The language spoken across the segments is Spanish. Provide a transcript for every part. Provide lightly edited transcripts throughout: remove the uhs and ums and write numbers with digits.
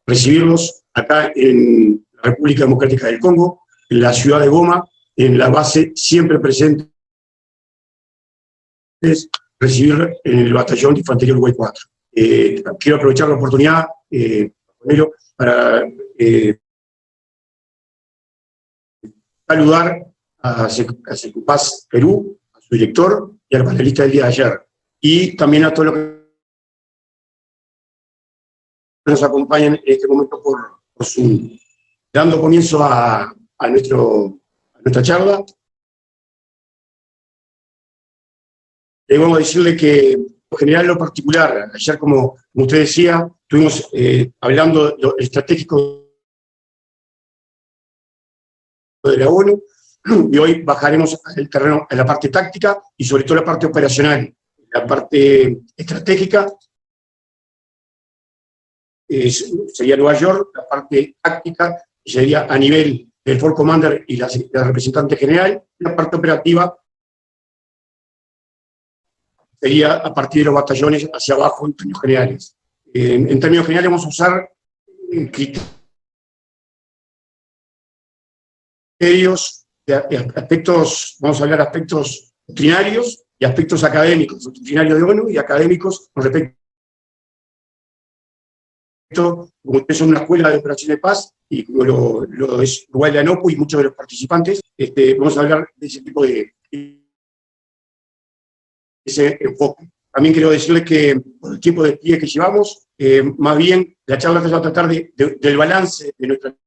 recibirlos acá en la República Democrática del Congo, en la ciudad de Goma, en la base siempre presente, recibir en el batallón de Infantería Uruguay 4. Quiero aprovechar la oportunidad, para saludar a Secupaz Perú, a su director y al panelista del día de ayer, y también a todos los que nos acompañan en este momento por Zoom. Dando comienzo a nuestra charla, debemos decirle que en general lo particular, ayer como usted decía, estuvimos hablando de lo estratégico de la ONU, y hoy bajaremos al terreno, a la parte táctica y sobre todo la parte operacional. La parte estratégica sería Nueva York, la parte táctica sería a nivel del Force Commander y la representante general, la parte operativa sería a partir de los batallones hacia abajo en términos generales. En términos generales vamos a usar criterios, aspectos, vamos a hablar de aspectos doctrinarios y aspectos académicos, doctrinarios de ONU y académicos con respecto, como ustedes son una escuela de operaciones de paz, y como lo es Uruguay de ANOPU y muchos de los participantes, vamos a hablar de ese tipo de ese enfoque. También quiero decirles que por el tiempo de despliegue que llevamos, más bien la charla se va a tratar del balance de nuestra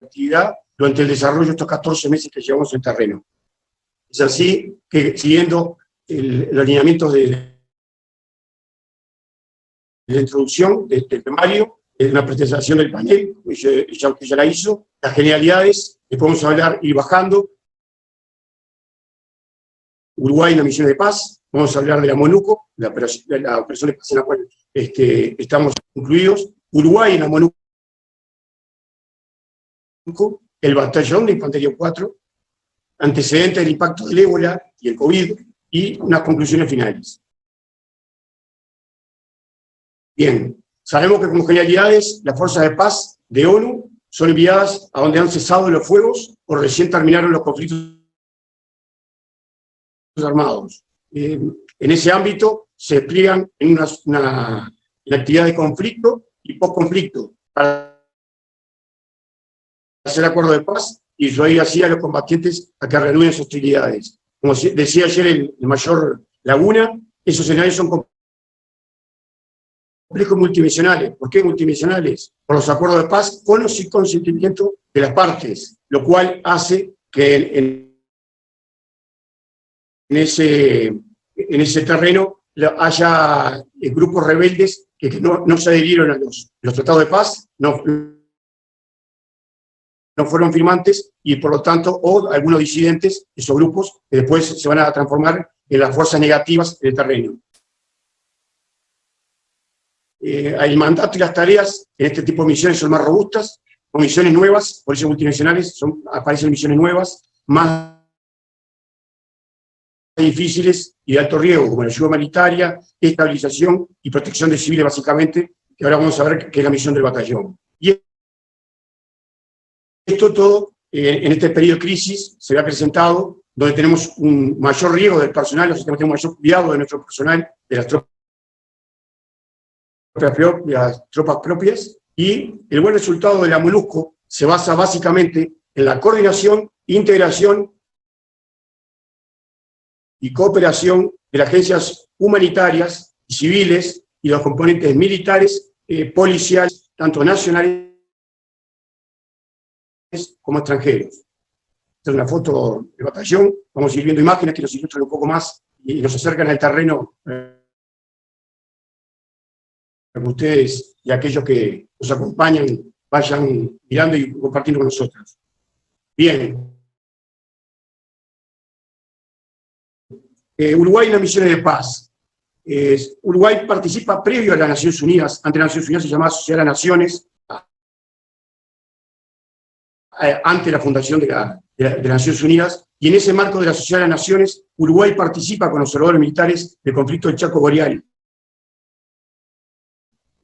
actividad durante el desarrollo de estos 14 meses que llevamos en terreno. Es así que, siguiendo los lineamientos de la introducción del temario, una presentación del panel, que ya la hizo, las generalidades, que podemos hablar y bajando. Uruguay en la misión de paz, vamos a hablar de la MONUCO, la operación de paz en la cual estamos incluidos. Uruguay en la MONUCO, el batallón de Infantería 4, antecedentes del impacto del ébola y el COVID, y unas conclusiones finales. Bien, sabemos que como generalidades las fuerzas de paz de ONU son enviadas a donde han cesado los fuegos o recién terminaron los conflictos armados. En ese ámbito se despliegan en una actividad de conflicto y post-conflicto para hacer acuerdo de paz y disuadir así a los combatientes a que reanuden sus hostilidades. Como decía ayer el mayor Laguna, esos escenarios son complejos multidimensionales. ¿Por qué multidimensionales? Por los acuerdos de paz con o sin consentimiento de las partes, lo cual hace que en ese terreno haya grupos rebeldes que no se adhirieron a los tratados de paz, no fueron firmantes, y por lo tanto, o algunos disidentes, esos grupos, que después se van a transformar en las fuerzas negativas del terreno. El mandato y las tareas en este tipo de misiones son más robustas, son misiones nuevas, por eso multinacionales, aparecen misiones nuevas, más difíciles y de alto riesgo, como la ayuda humanitaria, estabilización y protección de civiles, básicamente, que ahora vamos a ver que es la misión del batallón. Y esto todo, en este periodo de crisis, se ve presentado, donde tenemos un mayor riesgo del personal, nosotros tenemos mayor cuidado de nuestro personal, de las tropas propias, y el buen resultado de la MONUSCO se basa básicamente en la coordinación, integración y cooperación de las agencias humanitarias y civiles y los componentes militares, policiales, tanto nacionales como extranjeros. Esta es una foto del batallón, vamos a ir viendo imágenes que nos ilustran un poco más y nos acercan al terreno para que ustedes y aquellos que nos acompañan vayan mirando y compartiendo con nosotros. Bien. Uruguay en las misiones de paz. Uruguay participa previo a las Naciones Unidas, ante las Naciones Unidas se llamaba Sociedad de las Naciones, ante la fundación de las Naciones Unidas, y en ese marco de la Sociedad de las Naciones, Uruguay participa con observadores militares del conflicto del Chaco Boreal.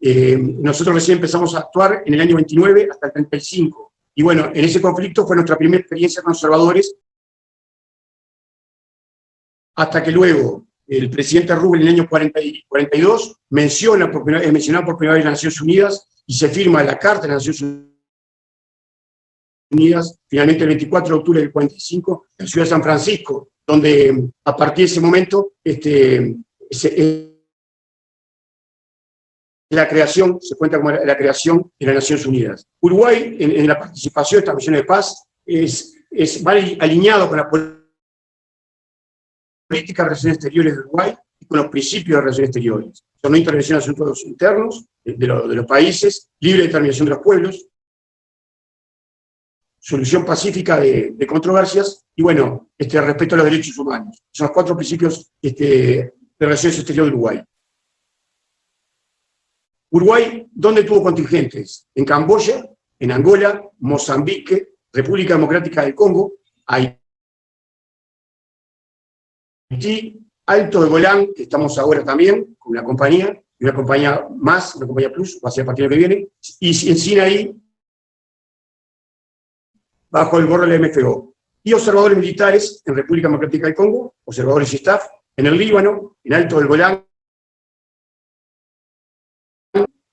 Nosotros recién empezamos a actuar en el año 29 hasta el 35. Y bueno, en ese conflicto fue nuestra primera experiencia con conservadores, hasta que luego el presidente Rubel en el año 42 menciona por primera vez las Naciones Unidas y se firma la Carta de las Naciones Unidas, finalmente el 24 de octubre del 45, en la ciudad de San Francisco, donde a partir de ese momento la creación, se cuenta como la creación de las Naciones Unidas. Uruguay, en la participación de estas misiones de paz, va alineado con la política de relaciones exteriores de Uruguay y con los principios de relaciones exteriores. Son no intervención en asuntos internos de los países, libre determinación de los pueblos, solución pacífica de controversias y, bueno, respeto a los derechos humanos. Son los 4 principios de relaciones exteriores de Uruguay. Uruguay, ¿dónde tuvo contingentes? En Camboya, en Angola, Mozambique, República Democrática del Congo, Haití, Alto de Golán, que estamos ahora también con una compañía más, una compañía plus, va a ser a partir del que viene, y en Sinaí, bajo el gorro de la MFO. Y observadores militares en República Democrática del Congo, observadores y staff, en el Líbano, en Alto del Golán,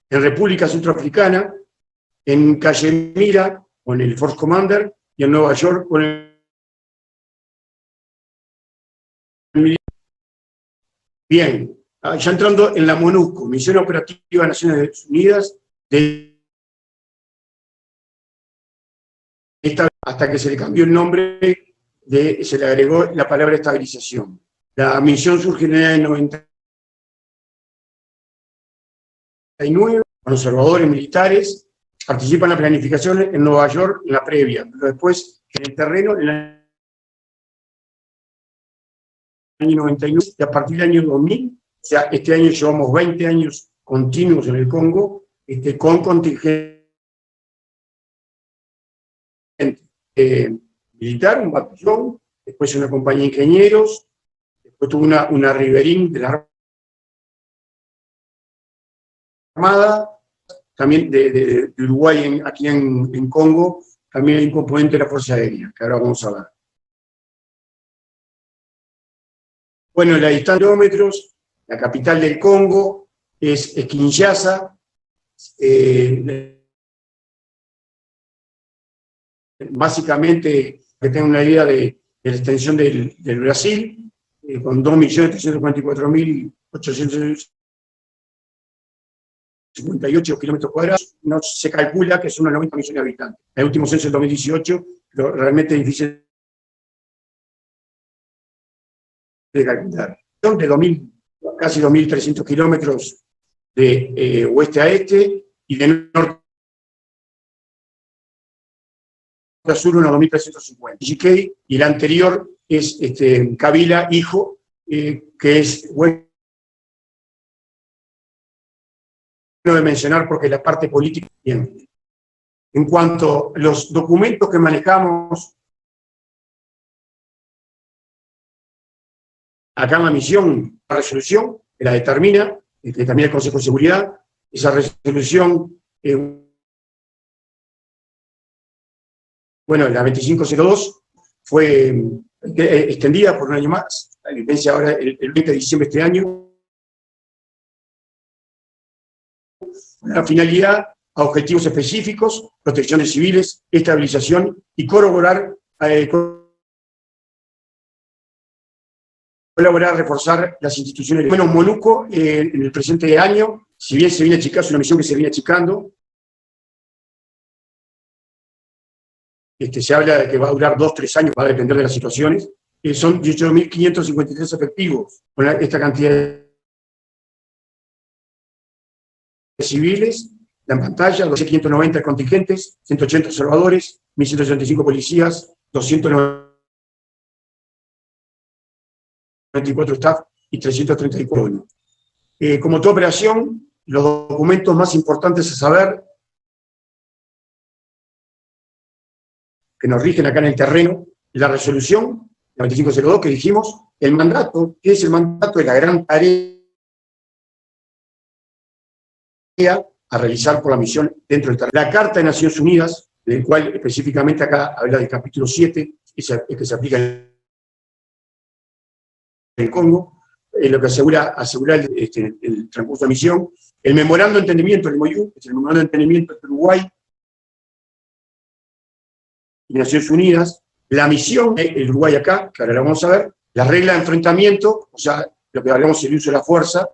en República Centroafricana, en Cachemira con el Force Commander y en Nueva York con el... Bien, ya entrando en la MONUSCO, Misión Operativa de Naciones Unidas, hasta que se le cambió el nombre, se le agregó la palabra estabilización. La misión surge en el año 99, con observadores militares, participan en la planificación en Nueva York en la previa, pero después en el terreno en el año 99 y a partir del año 2000, o sea, este año llevamos 20 años continuos en el Congo, con contingente militar, un batallón, después una compañía de ingenieros, después tuvo una riberín de la Armada, también de Uruguay, aquí en Congo, también hay un componente de la Fuerza Aérea, que ahora vamos a ver. Bueno, la distancia de kilómetros, la capital del Congo es Kinshasa, básicamente, que tengan una idea de la extensión del Brasil, con 2.344.858 kilómetros cuadrados, no se calcula que son unos 90 millones de habitantes. El último censo es el 2018, pero realmente es difícil de calcular. Son de casi 2.300 kilómetros de oeste a este y de norte a sur unos 2.350. GK, y el anterior es Kabila, hijo, que es bueno de mencionar porque la parte política. Bien. En cuanto a los documentos que manejamos acá en la misión, la resolución que la determina el Consejo de Seguridad, esa resolución, bueno, la 2502 fue extendida por un año más, la vigencia ahora el 20 de diciembre de este año, la finalidad a objetivos específicos, protección de civiles, estabilización y colaborar, reforzar las instituciones. Bueno, MONUSCO en el presente año, si bien se viene achicando, es una misión que se viene achicando, se habla de que va a durar 2-3 años, va a depender de las situaciones, son 18.553 efectivos, con esta cantidad de civiles, la en pantalla, 12.590 contingentes, 180 observadores, 1.165 policías, 294 staff y 334. Como toda operación, los documentos más importantes a saber que nos rigen acá en el terreno, la resolución, la 2502 que dijimos, el mandato, que es el mandato de la gran tarea a realizar por la misión dentro del terreno. La Carta de Naciones Unidas, del cual específicamente acá habla del capítulo 7, que se aplica en el Congo, lo que asegura el transcurso de la misión. El memorando de entendimiento, el MOU, es el memorando de entendimiento entre Uruguay y Naciones Unidas. La misión, el Uruguay acá, que ahora la vamos a ver. La regla de enfrentamiento, o sea, lo que hablamos del uso de la fuerza.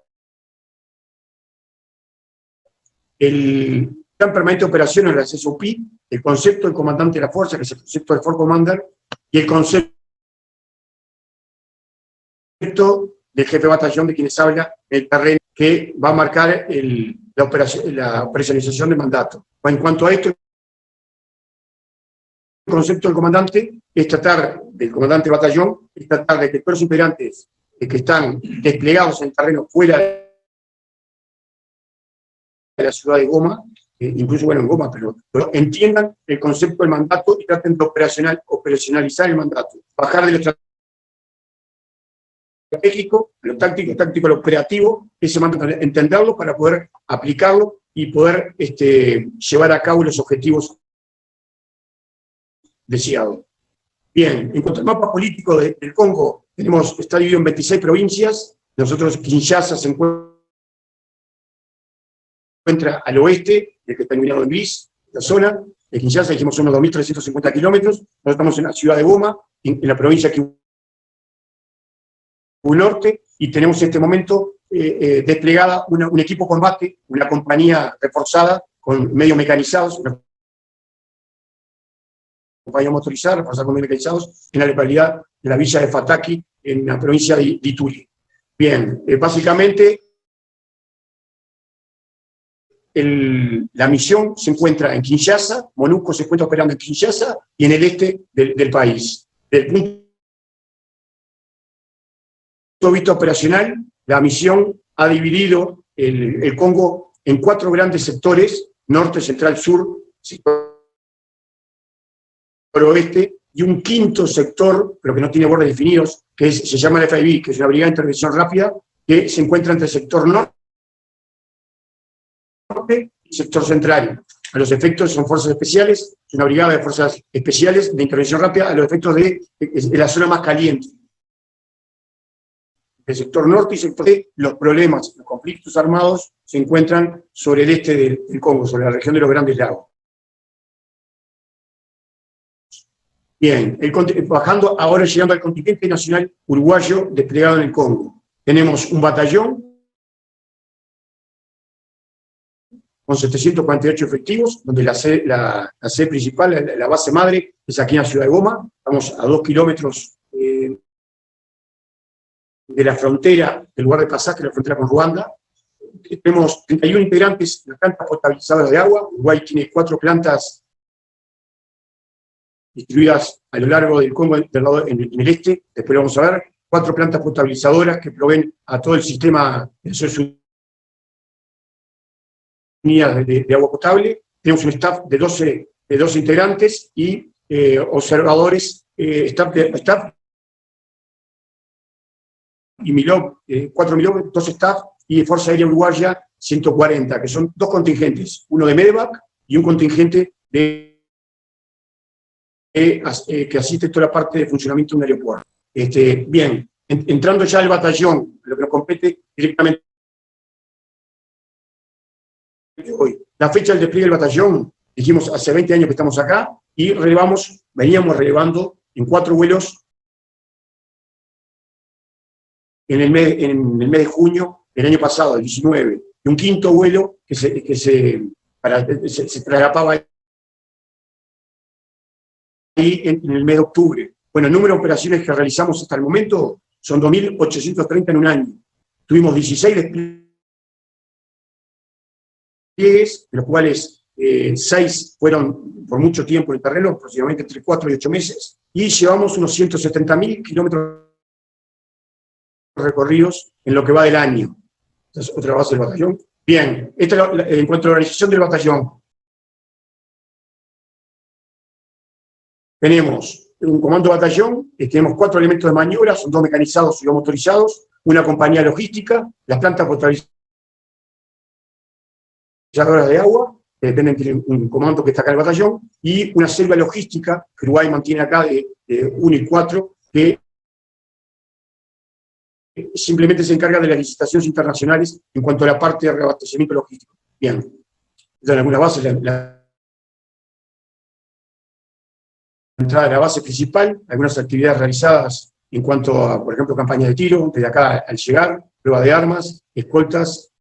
El plan permanente de operaciones, la SSOP, el concepto del comandante de la fuerza, que es el concepto del Force Commander, y el concepto del jefe de batallón de quienes habla el terreno, que va a marcar la operacionalización del mandato. En cuanto a esto, el concepto del comandante es tratar, del comandante de batallón, es tratar de que todos los integrantes que están desplegados en el terreno fuera de la ciudad de Goma, incluso bueno en Goma, pero entiendan el concepto del mandato y traten de operacionalizar el mandato, bajar de lo estratégico, lo táctico, táctico, lo operativo, ese mandato, entenderlo para poder aplicarlo y poder llevar a cabo los objetivos deseados. Bien, en cuanto al mapa político del Congo, está dividido en 26 provincias. Nosotros, Kinshasa se encuentra al oeste, el que está iluminado en gris, la zona de Kinshasa, dijimos son unos 2.350 kilómetros. Nosotros estamos en la ciudad de Goma, en la provincia de Kivu Norte, y tenemos en este momento desplegada un equipo de combate, una compañía reforzada con medios mecanizados, una compañía motorizada, reforzada con medios mecanizados, en la localidad de la villa de Fataki, en la provincia de Ituri. Bien, básicamente la misión se encuentra en Kinshasa, MONUSCO se encuentra operando en Kinshasa y en el este del país. Del punto de vista operacional, la misión ha dividido el Congo en 4 grandes sectores: norte, central, sur, sector oeste, y un quinto sector, pero que no tiene bordes definidos, que se llama la FIB, que es una brigada de intervención rápida, que se encuentra entre el sector norte y sector central. A los efectos son fuerzas especiales, es una brigada de fuerzas especiales de intervención rápida a los efectos de la zona más caliente. El sector norte y sector este, los problemas, los conflictos armados se encuentran sobre el este del Congo, sobre la región de los Grandes Lagos. Bien, bajando ahora, llegando al contingente nacional uruguayo desplegado en el Congo. Tenemos un batallón con 748 efectivos, donde la sede principal, la base madre, es aquí en la ciudad de Goma. Estamos a 2 kilómetros de la frontera, del lugar de pasaje, la frontera con Ruanda. Tenemos 31 integrantes en las plantas potabilizadoras de agua. Uruguay tiene 4 plantas distribuidas a lo largo del Congo, en el este. Después lo vamos a ver. 4 plantas potabilizadoras que proveen a todo el sistema de Naciones Unidas de agua potable. Tenemos un staff de 12 integrantes y observadores, staff y MILOB, 4 MILOB, 2 staff, y Fuerza Aérea Uruguaya 140, que son 2 contingentes, uno de MEDEVAC y un contingente que asiste toda la parte de funcionamiento de un aeropuerto. Bien, entrando ya al batallón, lo que nos compete directamente hoy. La fecha del despliegue del batallón, dijimos hace 20 años que estamos acá, y veníamos relevando en 4 vuelos en el mes de junio del año pasado, el 19, y un 5.º vuelo que se traslapaba ahí en el mes de octubre. Bueno, el número de operaciones que realizamos hasta el momento son 2.830 en un año. Tuvimos 16 despliegues, de los cuales 6 fueron por mucho tiempo en el terreno, aproximadamente entre 4 y 8 meses, y llevamos unos 170.000 kilómetros recorridos en lo que va del año. Esta es otra base del batallón. Bien, en cuanto a la organización del batallón, tenemos un comando de batallón, tenemos 4 elementos de maniobra, son 2 mecanizados y 2 motorizados, una compañía logística, las plantas potabilizadoras botelladoras de agua, que dependen, tienen un comando que está acá en el batallón, y una selva logística que Uruguay mantiene acá de 1 y 4, que simplemente se encarga de las licitaciones internacionales en cuanto a la parte de reabastecimiento logístico. Bien, en algunas bases, la entrada de la base principal, algunas actividades realizadas en cuanto a, por ejemplo, campañas de tiro, desde acá al llegar, prueba de armas, escoltas,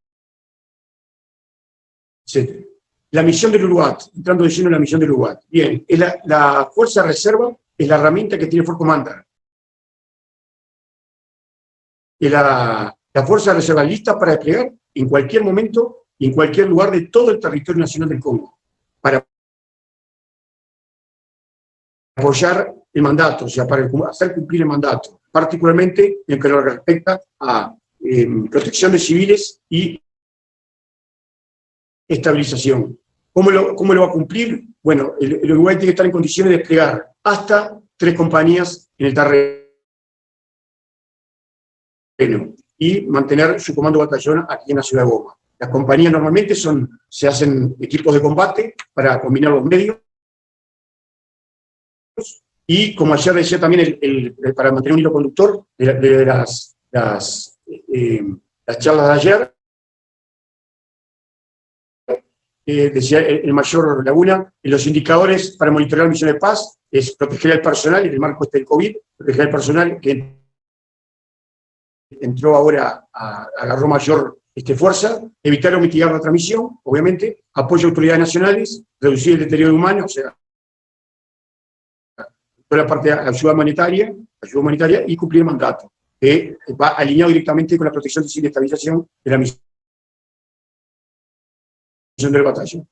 etc. La misión del URUAT, entrando de lleno en la misión del URUAT. Bien, la Fuerza Reserva es la herramienta que tiene Fort Commander. Es la Fuerza Reserva lista para desplegar en cualquier momento y en cualquier lugar de todo el territorio nacional del Congo, para apoyar el mandato, o sea, para hacer cumplir el mandato, particularmente en lo que respecta a protección de civiles y estabilización. ¿Cómo lo va a cumplir? Bueno, el Uruguay tiene que estar en condiciones de desplegar hasta 3 compañías en el terreno y mantener su comando batallón aquí en la ciudad de Goma. Las compañías normalmente se hacen equipos de combate para combinar los medios, y como ayer decía también, para mantener un hilo conductor de las charlas de ayer, decía el mayor Laguna, los indicadores para monitorear misiones de paz es proteger al personal en el marco del COVID, proteger al personal que entró ahora, agarró mayor fuerza, evitar o mitigar la transmisión, obviamente, apoyo a autoridades nacionales, reducir el deterioro humano, o sea, toda la parte de ayuda humanitaria y cumplir el mandato, que va alineado directamente con la protección civil y estabilización de la misión del batallón.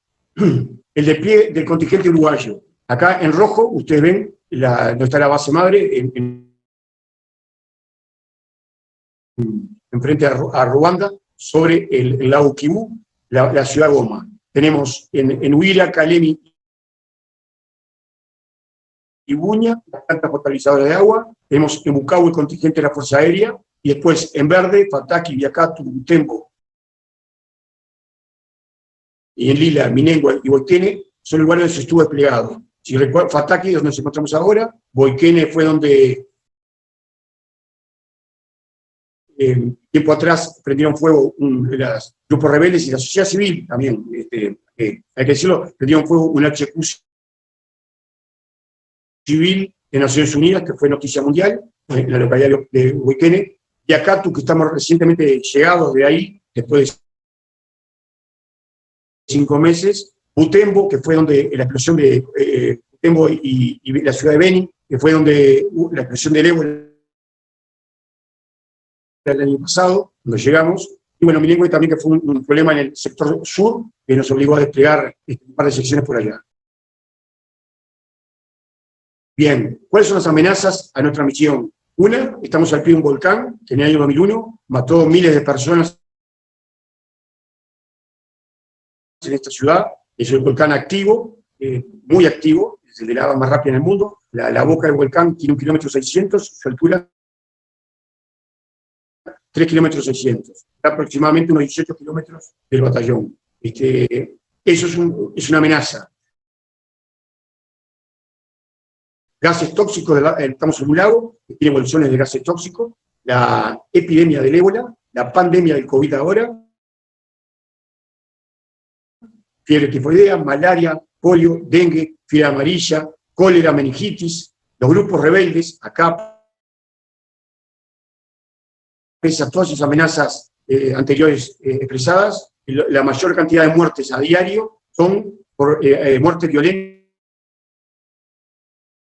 El despliegue del contingente uruguayo. Acá en rojo, ustedes ven, donde está la base madre, enfrente a Ruanda, sobre el lago Kivu, la ciudad de Goma. Tenemos en Huila, Calemi y Buña, las plantas potabilizadoras de agua. Tenemos en Bukavu el contingente de la Fuerza Aérea, y después en verde, Fataki, Biacatu, Butembo, y en lila, Minengua y Boikene, son lugares donde se estuvo desplegado. Si recuerdan, Fataki es donde nos encontramos ahora, Boikene fue donde tiempo atrás prendieron fuego los grupos rebeldes y la sociedad civil también, hay que decirlo, prendieron fuego un HQ civil de Naciones Unidas, que fue noticia mundial, en la localidad de Boikene, y acá, tú que estamos recientemente llegados de ahí, después de 5 meses, Butembo, que fue donde la explosión de Butembo y la ciudad de Beni, que fue donde la explosión del ébola el año pasado, cuando llegamos, y bueno, Minengua también, que fue un problema en el sector sur, que nos obligó a desplegar un par de secciones por allá. Bien, ¿cuáles son las amenazas a nuestra misión? Una, estamos al pie de un volcán que en el año 2001 mató miles de personas en esta ciudad. Es un volcán activo, muy activo, es el de lava más rápida en el mundo. La boca del volcán tiene 1,6 km, su altura 3,6 km, aproximadamente unos 18 kilómetros del batallón. Eso es una amenaza. Gases tóxicos, estamos en un lago que tiene evoluciones de gases tóxicos, la epidemia del ébola, la pandemia del COVID ahora, fiebre tifoidea, malaria, polio, dengue, fiebre amarilla, cólera, meningitis, los grupos rebeldes, acá, pese a todas sus amenazas anteriores expresadas, la mayor cantidad de muertes a diario son por muertes violentas,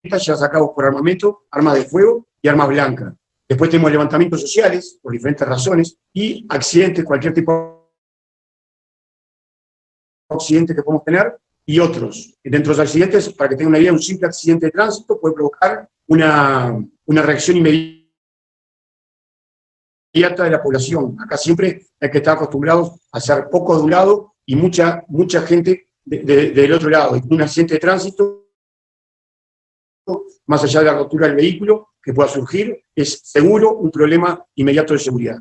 llevadas a cabo por armamento, armas de fuego y armas blancas. Después tenemos levantamientos sociales, por diferentes razones, y accidentes, cualquier tipo de accidente que podemos tener, y otros. Dentro de los accidentes, para que tengan una idea, un simple accidente de tránsito puede provocar una reacción inmediata de la población. Acá siempre hay que estar acostumbrados a ser poco de un lado y mucha gente del otro lado. Un accidente de tránsito, más allá de la rotura del vehículo que pueda surgir, es seguro un problema inmediato de seguridad.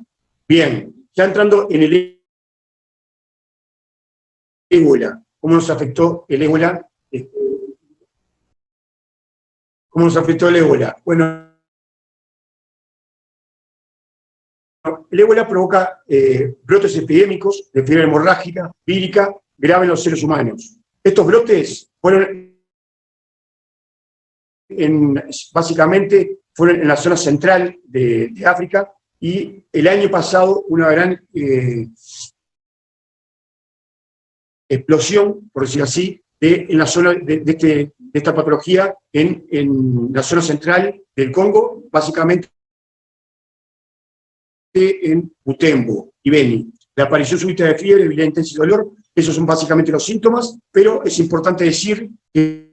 Bien, ya entrando en el ébola. ¿Cómo nos afectó el ébola? ¿Cómo nos afectó el ébola? Bueno, el ébola provoca brotes epidémicos de fiebre hemorrágica, vírica, grave en los seres humanos. Estos brotes fueron básicamente fueron en la zona central de África, y el año pasado una gran explosión, por decir así, en la zona de esta patología en la zona central del Congo, básicamente en Butembo y Beni. La aparición súbita de fiebre, debilidad intensa y dolor, esos son básicamente los síntomas, pero es importante decir que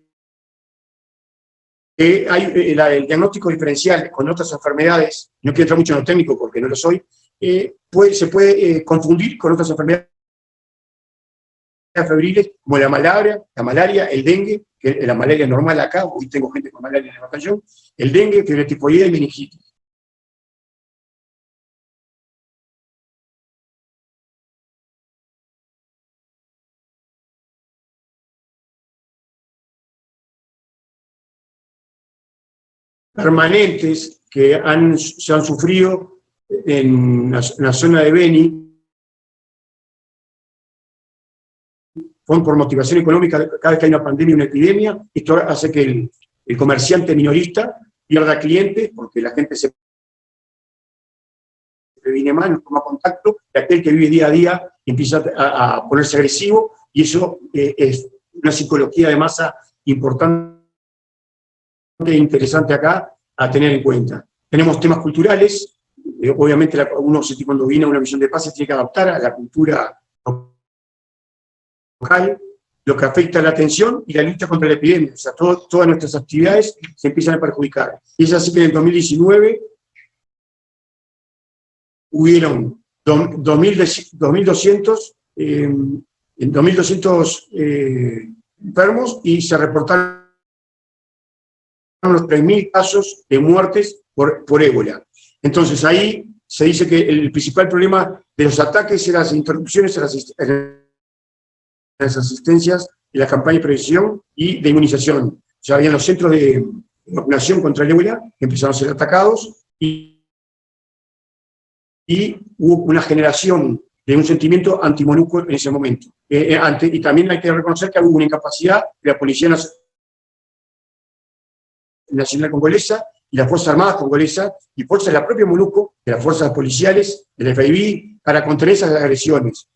hay el diagnóstico diferencial con otras enfermedades, no quiero entrar mucho en lo técnico porque no lo soy, se puede confundir con otras enfermedades febriles como la malaria, el dengue, que la malaria normal acá, hoy tengo gente con malaria en el batallón, el dengue, fiebre tifoidea y meningitis. Permanentes que se han sufrido en la zona de Beni, por motivación económica. Cada vez que hay una pandemia, una epidemia, esto hace que el comerciante minorista pierda clientes, porque la gente se previene mal, no toma contacto, y aquel que vive día a día empieza a ponerse agresivo, y eso es una psicología de masa importante e interesante acá a tener en cuenta. Tenemos temas culturales, obviamente uno cuando viene a una misión de paz se tiene que adaptar a la cultura local, lo que afecta a la atención y la lucha contra la epidemia. O sea, todas nuestras actividades se empiezan a perjudicar. Y es así que en el 2019 hubieron 2.200 enfermos, y se reportaron los 3.000 casos de muertes por ébola. Entonces ahí se dice que el principal problema de los ataques eran las interrupciones a las asistencias de la campaña de prevención y de inmunización. Ya habían los centros de vacunación contra el ébola que empezaron a ser atacados, y hubo una generación de un sentimiento antimonuco en ese momento. Y también hay que reconocer que hubo una incapacidad de la Policía Nacional Congolesa y las Fuerzas Armadas Congolesas y fuerzas de la propia MONUSCO, de las fuerzas policiales, del FBI, para contener esas agresiones,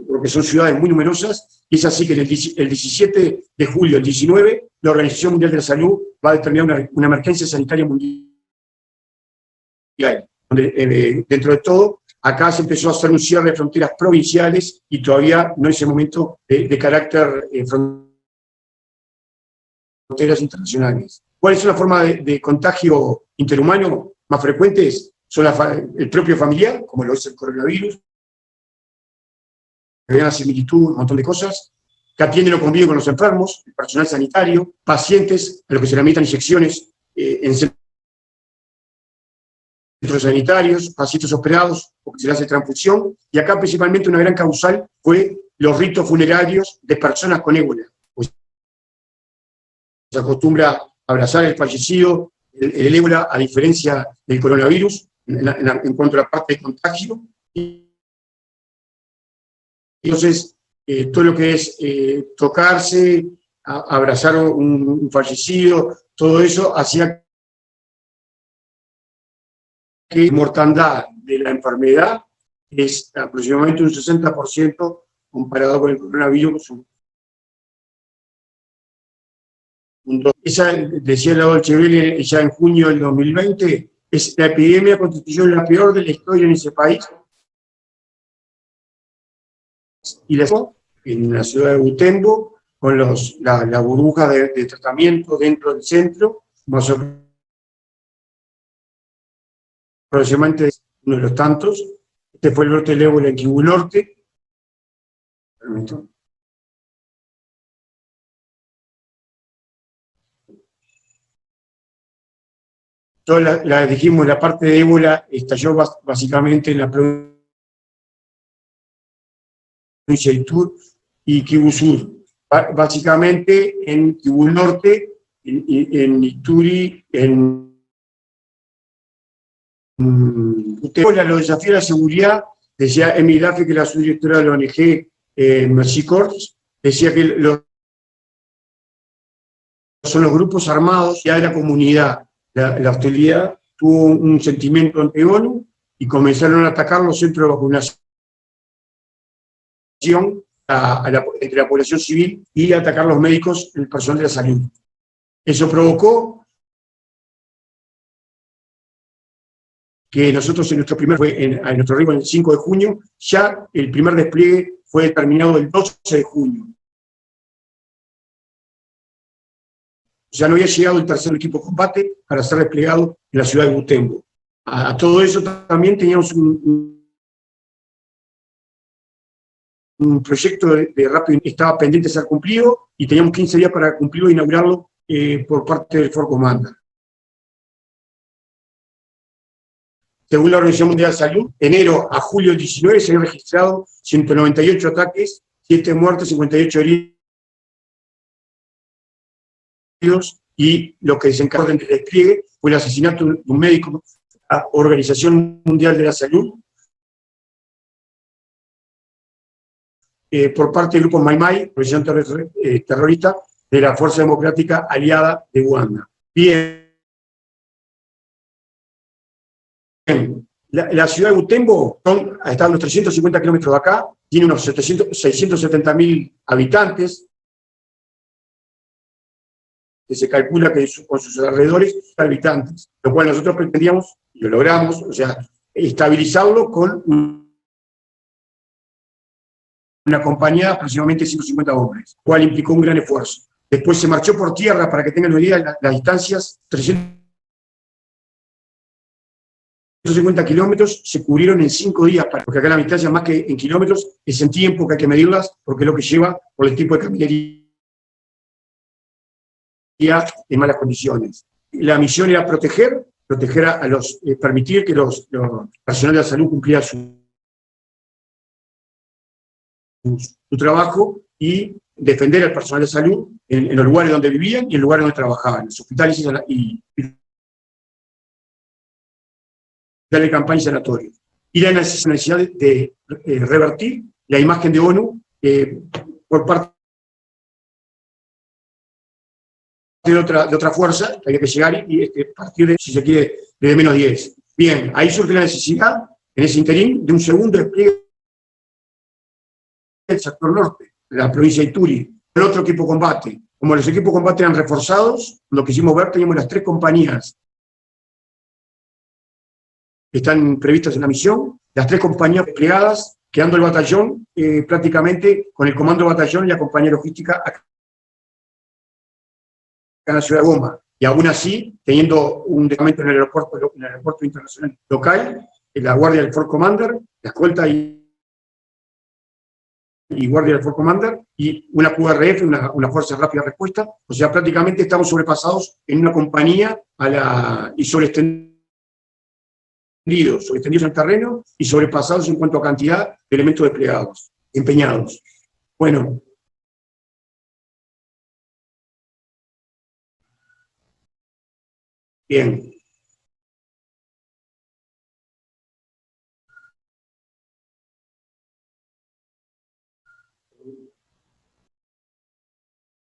porque son ciudades muy numerosas. Y es así que el 17 de julio, el 19, la Organización Mundial de la Salud va a determinar una emergencia sanitaria mundial, donde dentro de todo, acá se empezó a hacer un cierre de fronteras provinciales, y todavía no es el momento de carácter fronteras internacionales. ¿Cuáles son las formas de contagio interhumano más frecuentes? Son el propio familiar, como lo es el coronavirus, que hay una similitud, un montón de cosas, que atienden o conviven con los enfermos, el personal sanitario, pacientes a los que se le limitan inyecciones en centros sanitarios, pacientes operados o que se le hace transfusión, y acá principalmente una gran causal fue los ritos funerarios de personas con ébola. Pues se acostumbra a abrazar al fallecido. El ébola, a diferencia del coronavirus, en cuanto a la parte de contagio. Entonces, todo lo que es tocarse, abrazar a un fallecido, todo eso hacía que la mortandad de la enfermedad es aproximadamente un 60% comparado con el coronavirus. Esa, decía la Dolce Vele ya en junio del 2020, la epidemia constituyó la peor de la historia en ese país. Y en la ciudad de Butembo, con la burbuja de tratamiento dentro del centro, más o menos aproximadamente uno de los tantos. Este fue el brote del ébola en Kivu Norte. Dijimos, la parte de ébola estalló básicamente en la provincia provincia de Ituri y Kibú Sur. Básicamente en Kibú Norte, en Ituri, los desafíos de la seguridad, decía Emily Lafe, que es la subdirectora de la ONG Mercy Corps, decía que son los grupos armados ya de la comunidad. La hostilidad tuvo un sentimiento ante ONU y comenzaron a atacar los centros de vacunación entre la población civil y atacar los médicos, el personal de la salud. Eso provocó que nosotros en nuestro arribo el 5 de junio, ya el primer despliegue fue determinado el 12 de junio. Ya no había llegado el tercer equipo de combate para ser desplegado en la ciudad de Butembo. A todo eso también teníamos un proyecto de rápido, estaba pendiente de ser cumplido y teníamos 15 días para cumplirlo e inaugurarlo por parte del Fort Commander. Según la Organización Mundial de Salud, de enero a julio del 19 se han registrado 198 ataques, 7 muertes, 58 heridos, y lo que desencadenó el despliegue fue el asesinato de un médico a la Organización Mundial de la Salud por parte del grupo Mai Mai, organización terrorista de la Fuerza Democrática Aliada de Uganda. Bien. La ciudad de Butembo está a unos 350 kilómetros de acá, tiene unos 670.000 habitantes, que se calcula que con sus alrededores habitantes, lo cual nosotros pretendíamos, y lo logramos, o sea, estabilizarlo con una compañía de aproximadamente 150 hombres, lo cual implicó un gran esfuerzo. Después se marchó por tierra, para que tengan una idea, las distancias, 350 kilómetros se cubrieron en 5 días, porque acá la distancia más que en kilómetros es en tiempo que hay que medirlas, porque es lo que lleva por el tipo de caminaría en malas condiciones. La misión era proteger a los, permitir que los personal de la salud cumpliera su trabajo y defender al personal de salud en los lugares donde vivían y en los lugares donde trabajaban, en los hospitales y de campaña y sanatorios. Y la necesidad de revertir la imagen de ONU por parte de otra fuerza, que había que llegar y partir de, si se quiere, de menos 10. Bien, ahí surge la necesidad, en ese interín, de un segundo despliegue del sector norte, de la provincia de Ituri, el otro equipo de combate. Como los equipos de combate eran reforzados, lo que hicimos ver, teníamos las 3 compañías que están previstas en la misión, las 3 compañías desplegadas, quedando el batallón prácticamente con el comando del batallón y la compañía logística acá en la ciudad de Goma. Y aún así, teniendo un destacamento en el aeropuerto internacional local, la guardia del Fort Commander, la escolta y guardia del Fort Commander, y una QRF, una fuerza de rápida respuesta. O sea, prácticamente estamos sobrepasados en una compañía y sobreextendidos en el terreno y sobrepasados en cuanto a cantidad de elementos desplegados, empeñados. Bueno. Bien.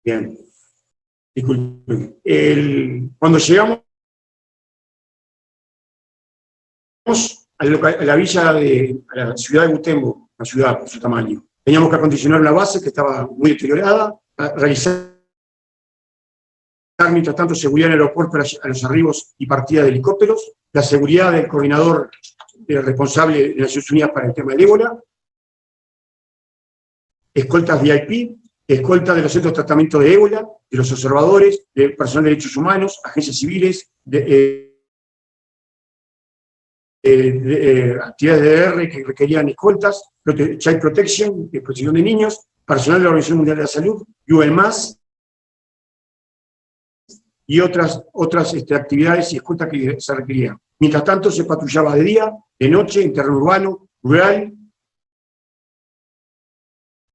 Bien. Disculpen. Cuando llegamos a la villa a la ciudad de Butembo, la ciudad por su tamaño, teníamos que acondicionar una base que estaba muy deteriorada, realizar mientras tanto seguridad en el aeropuerto a los arribos y partida de helicópteros, la seguridad del coordinador responsable de Naciones Unidas para el tema del ébola, escoltas VIP, escoltas de los centros de tratamiento de ébola, de los observadores, del personal de derechos humanos, agencias civiles, actividades de DR que requerían escoltas, Child Protection, protección de niños, personal de la Organización Mundial de la Salud, UNMAS, y otras actividades y escoltas que se requerían. Mientras tanto, se patrullaba de día, de noche, en terreno urbano, rural,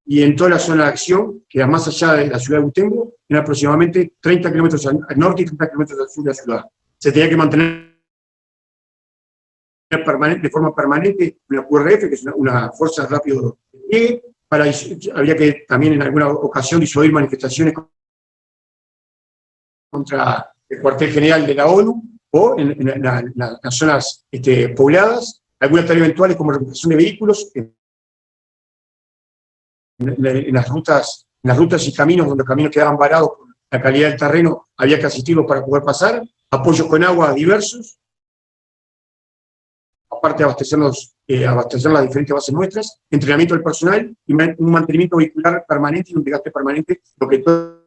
y en toda la zona de acción, que era más allá de la ciudad de Butembo, eran aproximadamente 30 kilómetros al norte y 30 kilómetros al sur de la ciudad. Se tenía que mantener de forma permanente una QRF, que es una fuerza rápido de despliegue, había que también en alguna ocasión disuadir manifestaciones contra el cuartel general de la ONU o en las zonas pobladas, algunas tareas eventuales como recuperación de vehículos en las rutas y caminos donde los caminos quedaban varados por la calidad del terreno, había que asistirlos para poder pasar, apoyos con agua diversos, aparte de abastecer las diferentes bases nuestras, entrenamiento del personal y un mantenimiento vehicular permanente y un desgaste permanente, lo que todo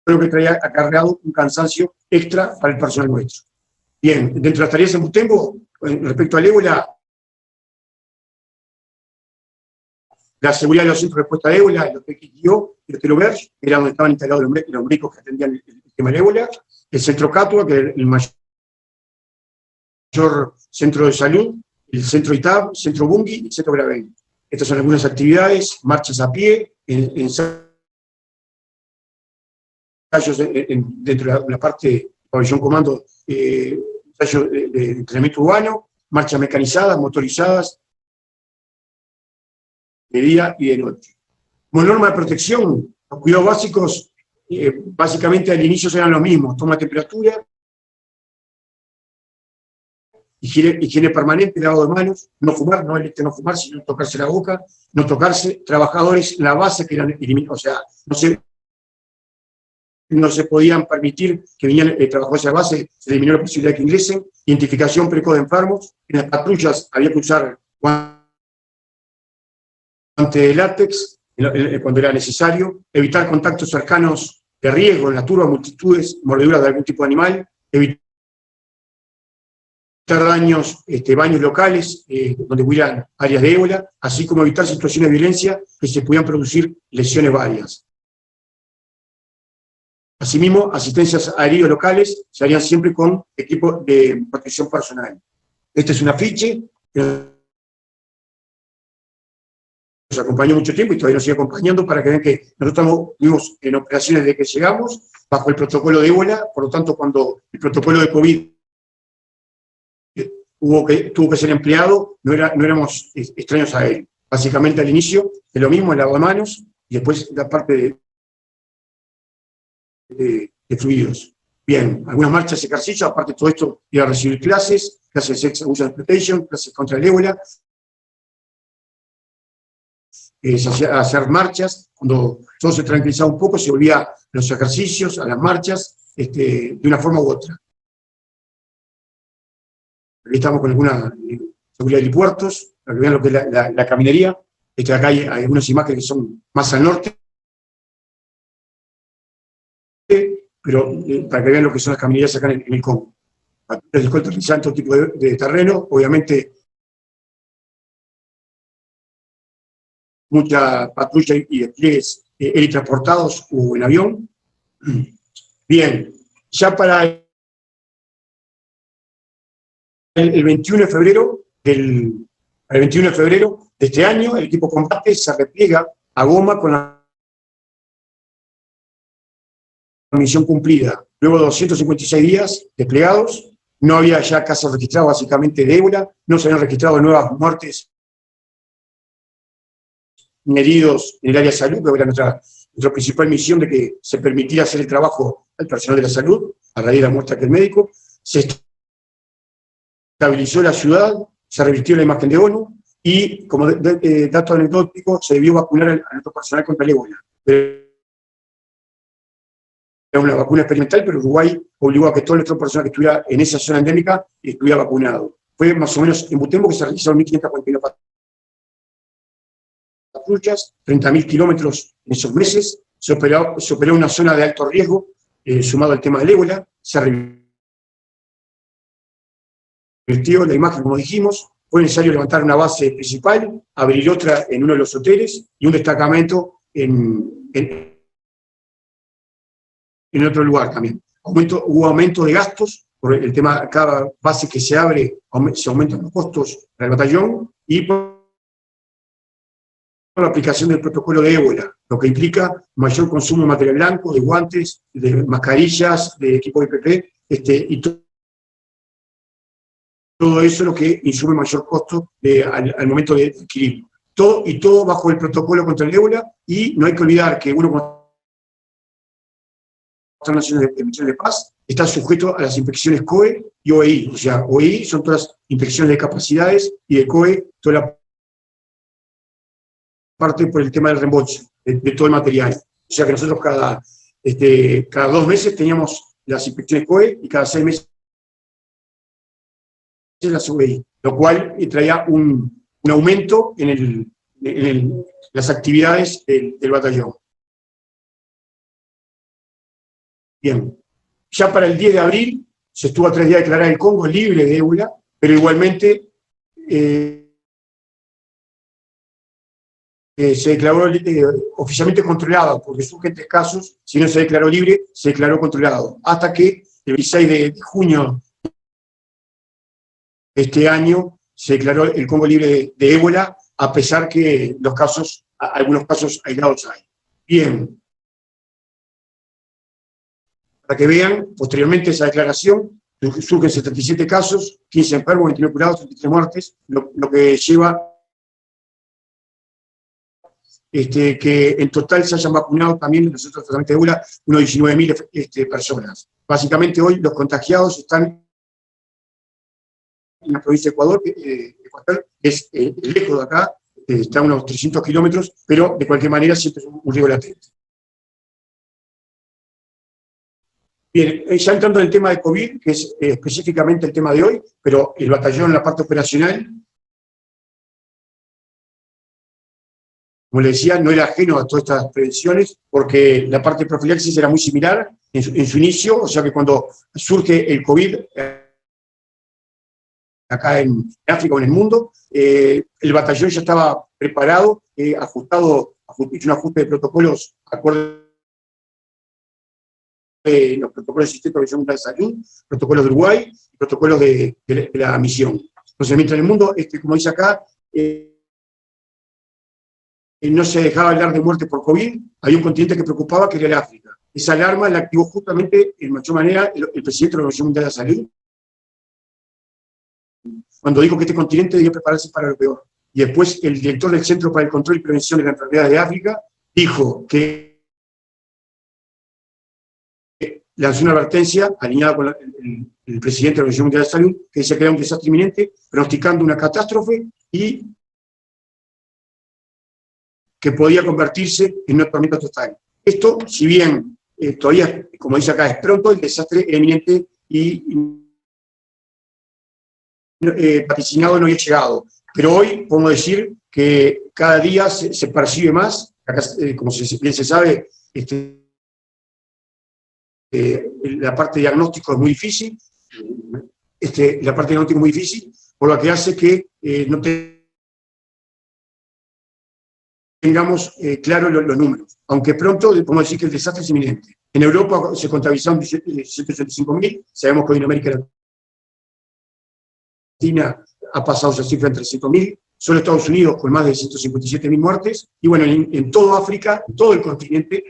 lo que traía acarreado un cansancio extra para el personal nuestro. Bien, dentro de las tareas en Butembo, respecto al ébola, la seguridad de los centros de respuesta de ébola, los PQIO y los Teloverge, era donde estaban instalados los médicos que atendían el tema del ébola, el centro Catua, que era el mayor centro de salud, el centro ITAB, el centro Bungi y el centro Gravén. Estas son algunas actividades, marchas a pie, ensayos dentro de la parte de pabellón comando, ensayos de entrenamiento urbano, marchas mecanizadas, motorizadas, de día y de noche. Como norma de protección, los cuidados básicos, básicamente al inicio eran los mismos: toma de temperatura, higiene permanente, lavado de manos, no fumar, no fumar, sino tocarse la boca, no tocarse, trabajadores, la base que eran eliminados, o sea, no se podían permitir que vinieran trabajadores a la base, se eliminó la posibilidad de que ingresen, identificación precoz de enfermos, en las patrullas había que usar guantes de látex cuando era necesario, evitar contactos cercanos de riesgo en la turba, multitudes, mordeduras de algún tipo de animal, evitar daños, baños locales, donde hubieran áreas de ébola, así como evitar situaciones de violencia que se pudieran producir lesiones varias. Asimismo, asistencias a heridos locales se harían siempre con equipo de protección personal. Este es un afiche que nos acompañó mucho tiempo y todavía nos sigue acompañando para que vean que nosotros estuvimos en operaciones desde que llegamos bajo el protocolo de ébola. Por lo tanto, cuando el protocolo de COVID tuvo que ser empleado, no éramos extraños a él. Básicamente al inicio es lo mismo, el lavado de manos, y después la parte de fluidos. Bien, algunas marchas y ejercicios, aparte de todo esto, iba a recibir clases de Sex Abuse and Exploitation, clases contra el ébola, hacer marchas. Cuando todo se tranquilizaba un poco, se volvía a los ejercicios, a las marchas, de una forma u otra. Aquí estamos con alguna seguridad de puertos, para que vean lo que es la caminería. Acá hay algunas imágenes que son más al norte, pero para que vean lo que son las caminerías acá en el Congo. Patrullas de escolta realizan todo tipo de terreno, obviamente mucha patrulla y despliegues helitransportados o en avión. Bien, ya para el 21 de febrero de este año, el equipo combate se repliega a Goma con la misión cumplida. Luego de 256 días desplegados, no había ya casos registrados básicamente de ébola, no se habían registrado nuevas muertes ni heridos en el área de salud, que era nuestra principal misión de que se permitiera hacer el trabajo al personal de la salud, a raíz de la muerte de aquel médico. Se estabilizó la ciudad, se revirtió la imagen de ONU y, como dato anecdótico, se debió vacunar a nuestro personal contra el ébola. Era una vacuna experimental, pero Uruguay obligó a que todo nuestro personal que estuviera en esa zona endémica estuviera vacunado. Fue más o menos en Butembo que se realizaron 1.549 patrullas, 30.000 kilómetros en esos meses. Se operó una zona de alto riesgo, sumado al tema del ébola. Se revirtió la imagen, como dijimos. Fue necesario levantar una base principal, abrir otra en uno de los hoteles y un destacamento en otro lugar también. Hubo aumento de gastos por el tema, cada base que se abre, se aumentan los costos para el batallón, y por la aplicación del protocolo de ébola, lo que implica mayor consumo de material blanco, de guantes, de mascarillas, de equipo de PP, y todo eso es lo que insume mayor costo al momento de adquirirlo. Todo bajo el protocolo contra el ébola, y no hay que olvidar que uno cuando está en misiones de paz está sujeto a las inspecciones COE y OEI. O sea, OEI son todas las inspecciones de capacidades y de COE toda la parte por el tema del reembolso de todo el material. O sea que nosotros cada 2 meses teníamos las inspecciones COE y cada 6 meses las OEI, lo cual traía un aumento en las actividades del batallón. Bien, ya para el 10 de abril se estuvo a 3 días de declarar el Congo libre de ébola, pero igualmente se declaró oficialmente controlado, porque surgen 3 casos, si no se declaró libre, se declaró controlado, hasta que el 26 de junio de este año se declaró el Congo libre de ébola, a pesar que algunos casos aislados hay. Bien, para que vean, posteriormente esa declaración, surgen 77 casos, 15 enfermos, 29 curados, 33 muertes, lo que lleva que en total se hayan vacunado también en los otros tratamientos de ébola unos 19.000 personas. Básicamente hoy los contagiados están en la provincia de Ecuador, que es lejos de acá, está a unos 300 kilómetros, pero de cualquier manera siempre es un riesgo latente. Bien, ya entrando en el tema de COVID, que es específicamente el tema de hoy, pero el batallón en la parte operacional, como le decía, no era ajeno a todas estas prevenciones, porque la parte de profilaxis era muy similar en su inicio, o sea que cuando surge el COVID acá en África o en el mundo, el batallón ya estaba preparado, ajustado, hecho un ajuste de protocolos acorde los protocolos existentes de la Organización Mundial de Salud, protocolos de Uruguay y protocolos de la misión. Entonces, mientras el mundo, como dice acá, no se dejaba hablar de muerte por COVID, había un continente que preocupaba, que era el África. Esa alarma la activó justamente, en mayor manera, el presidente de la Organización Mundial de la Salud, cuando dijo que este continente debía prepararse para lo peor. Y después el director del Centro para el Control y Prevención de las Enfermedades de África dijo que lanzó una advertencia alineada con el presidente de la Organización Mundial de la Salud, que decía que era un desastre inminente, pronosticando una catástrofe y que podía convertirse en una tormenta total. Esto, si bien todavía, como dice acá, es pronto, el desastre era inminente y vaticinado no había llegado. Pero hoy podemos decir que cada día se percibe más, acá, como bien se sabe, la parte de diagnóstico es muy difícil, la parte de diagnóstico es muy difícil, por lo que hace que no tengamos claros los números. Aunque pronto podemos decir que el desastre es inminente. En Europa se contabilizaron 185.000, sabemos que hoy en América Latina ha pasado esa cifra en 300.000, solo Estados Unidos con más de 157.000 muertes, y bueno, en todo África, en todo el continente,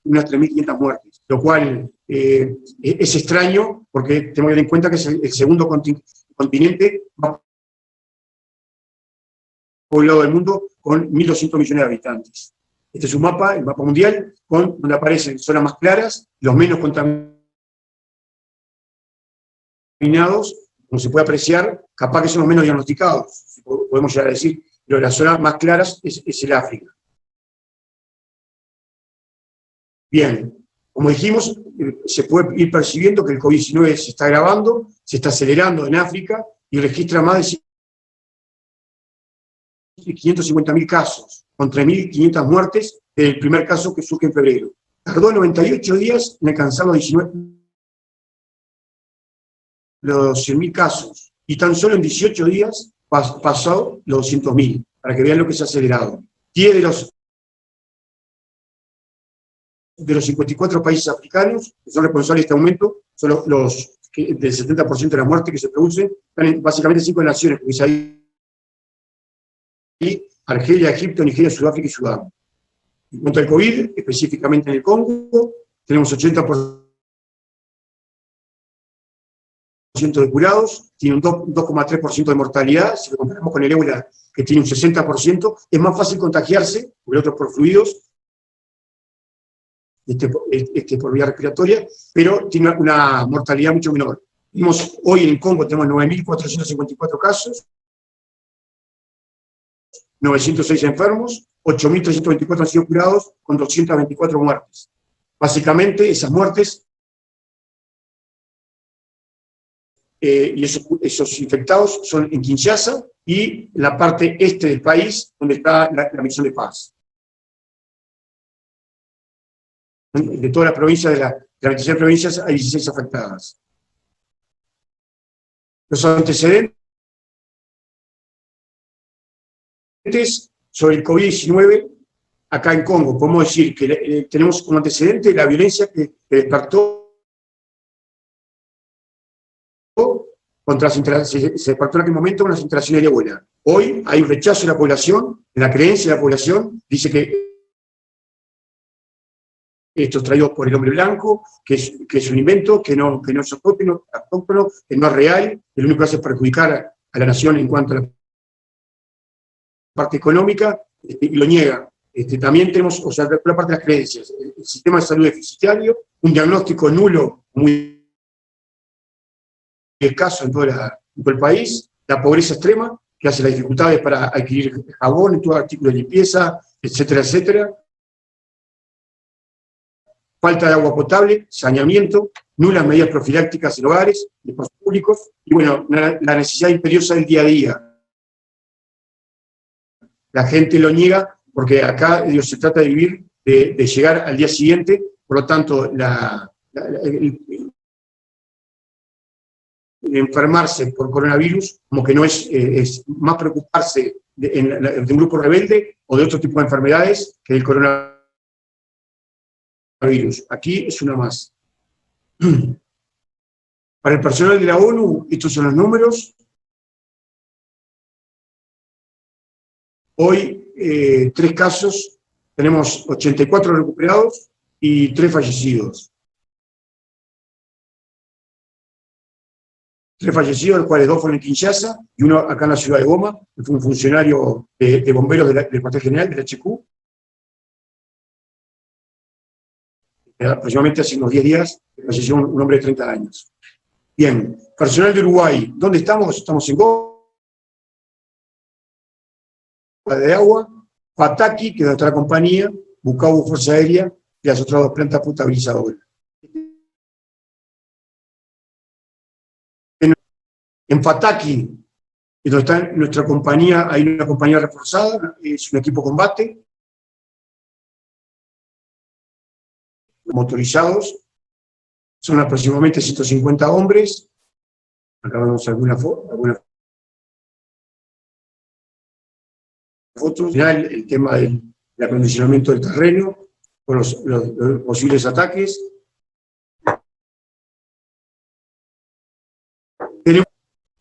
unas 3.500 muertes, lo cual es extraño porque tenemos que tener en cuenta que es el segundo continente más poblado del mundo con 1.200 millones de habitantes. Este es un mapa, el mapa mundial, donde aparecen zonas más claras, los menos contaminados, como se puede apreciar, capaz que son los menos diagnosticados, podemos llegar a decir, pero las zonas más claras es el África. Bien, como dijimos, se puede ir percibiendo que el COVID-19 se está agravando, se está acelerando en África y registra más de 550.000 casos, con 3.500 muertes del primer caso que surge en febrero. Tardó 98 días en alcanzar los 100.000 casos, y tan solo en 18 días pasó los 200.000, para que vean lo que se ha acelerado. 10 de los 54 países africanos que son responsables de este aumento, son del 70% de la muerte que se produce, están básicamente 5 naciones, porque Argelia, Egipto, Nigeria, Sudáfrica y Sudán. En cuanto al COVID, específicamente en el Congo, tenemos 80% de curados, tiene un 2,3% de mortalidad. Si lo comparamos con el ébola, que tiene un 60%, es más fácil contagiarse por otros por fluidos, por vía respiratoria, pero tiene una mortalidad mucho menor. Hoy en el Congo tenemos 9.454 casos, 906 enfermos, 8.324 han sido curados, con 224 muertes. Básicamente, esas muertes y esos infectados son en Kinshasa y la parte este del país, donde está la misión de paz. De toda la provincia, de las 26 provincias, hay 16 afectadas. Los antecedentes sobre el COVID-19 acá en Congo, podemos decir que tenemos como antecedente la violencia que despertó se despertó en aquel momento con las instalaciones de ébola. Hoy hay un rechazo de la población, en la creencia de la población, dice que esto es traído por el hombre blanco, que es un invento, que no es autóctono, que no es real, que lo único que hace es perjudicar a la nación en cuanto a la parte económica, y lo niega. También tenemos, o sea, la parte de las creencias, el sistema de salud deficitario, un diagnóstico nulo, muy escaso en todo el país, la pobreza extrema, que hace las dificultades para adquirir jabón y todo artículo de limpieza, etcétera, etcétera. Falta de agua potable, saneamiento, nulas medidas profilácticas en hogares, en espacios públicos, y bueno, la necesidad imperiosa del día a día. La gente lo niega porque acá se trata de vivir, de llegar al día siguiente, por lo tanto, enfermarse por coronavirus, como que no es más preocuparse de un grupo rebelde o de otro tipo de enfermedades que del coronavirus. Aquí es una más. Para el personal de la ONU, estos son los números. Hoy, 3 casos, tenemos 84 recuperados y 3 fallecidos. 3 fallecidos, de los cuales 2 fueron en Kinshasa y 1 acá en la ciudad de Goma, que fue un funcionario de bomberos del cuartel general, del HQ. Aproximadamente hace unos 10 días, falleció un hombre de 30 años. Bien, personal de Uruguay, ¿dónde estamos? Estamos en Goma de Agua, Pataki, que es otra compañía, Bukavu Fuerza Aérea y las otras 2 plantas potabilizadoras. En Pataki, donde está nuestra compañía, hay una compañía reforzada, es un equipo combate, motorizados, son aproximadamente 150 hombres. Acá vemos alguna foto. El tema del acondicionamiento del terreno, con los posibles ataques.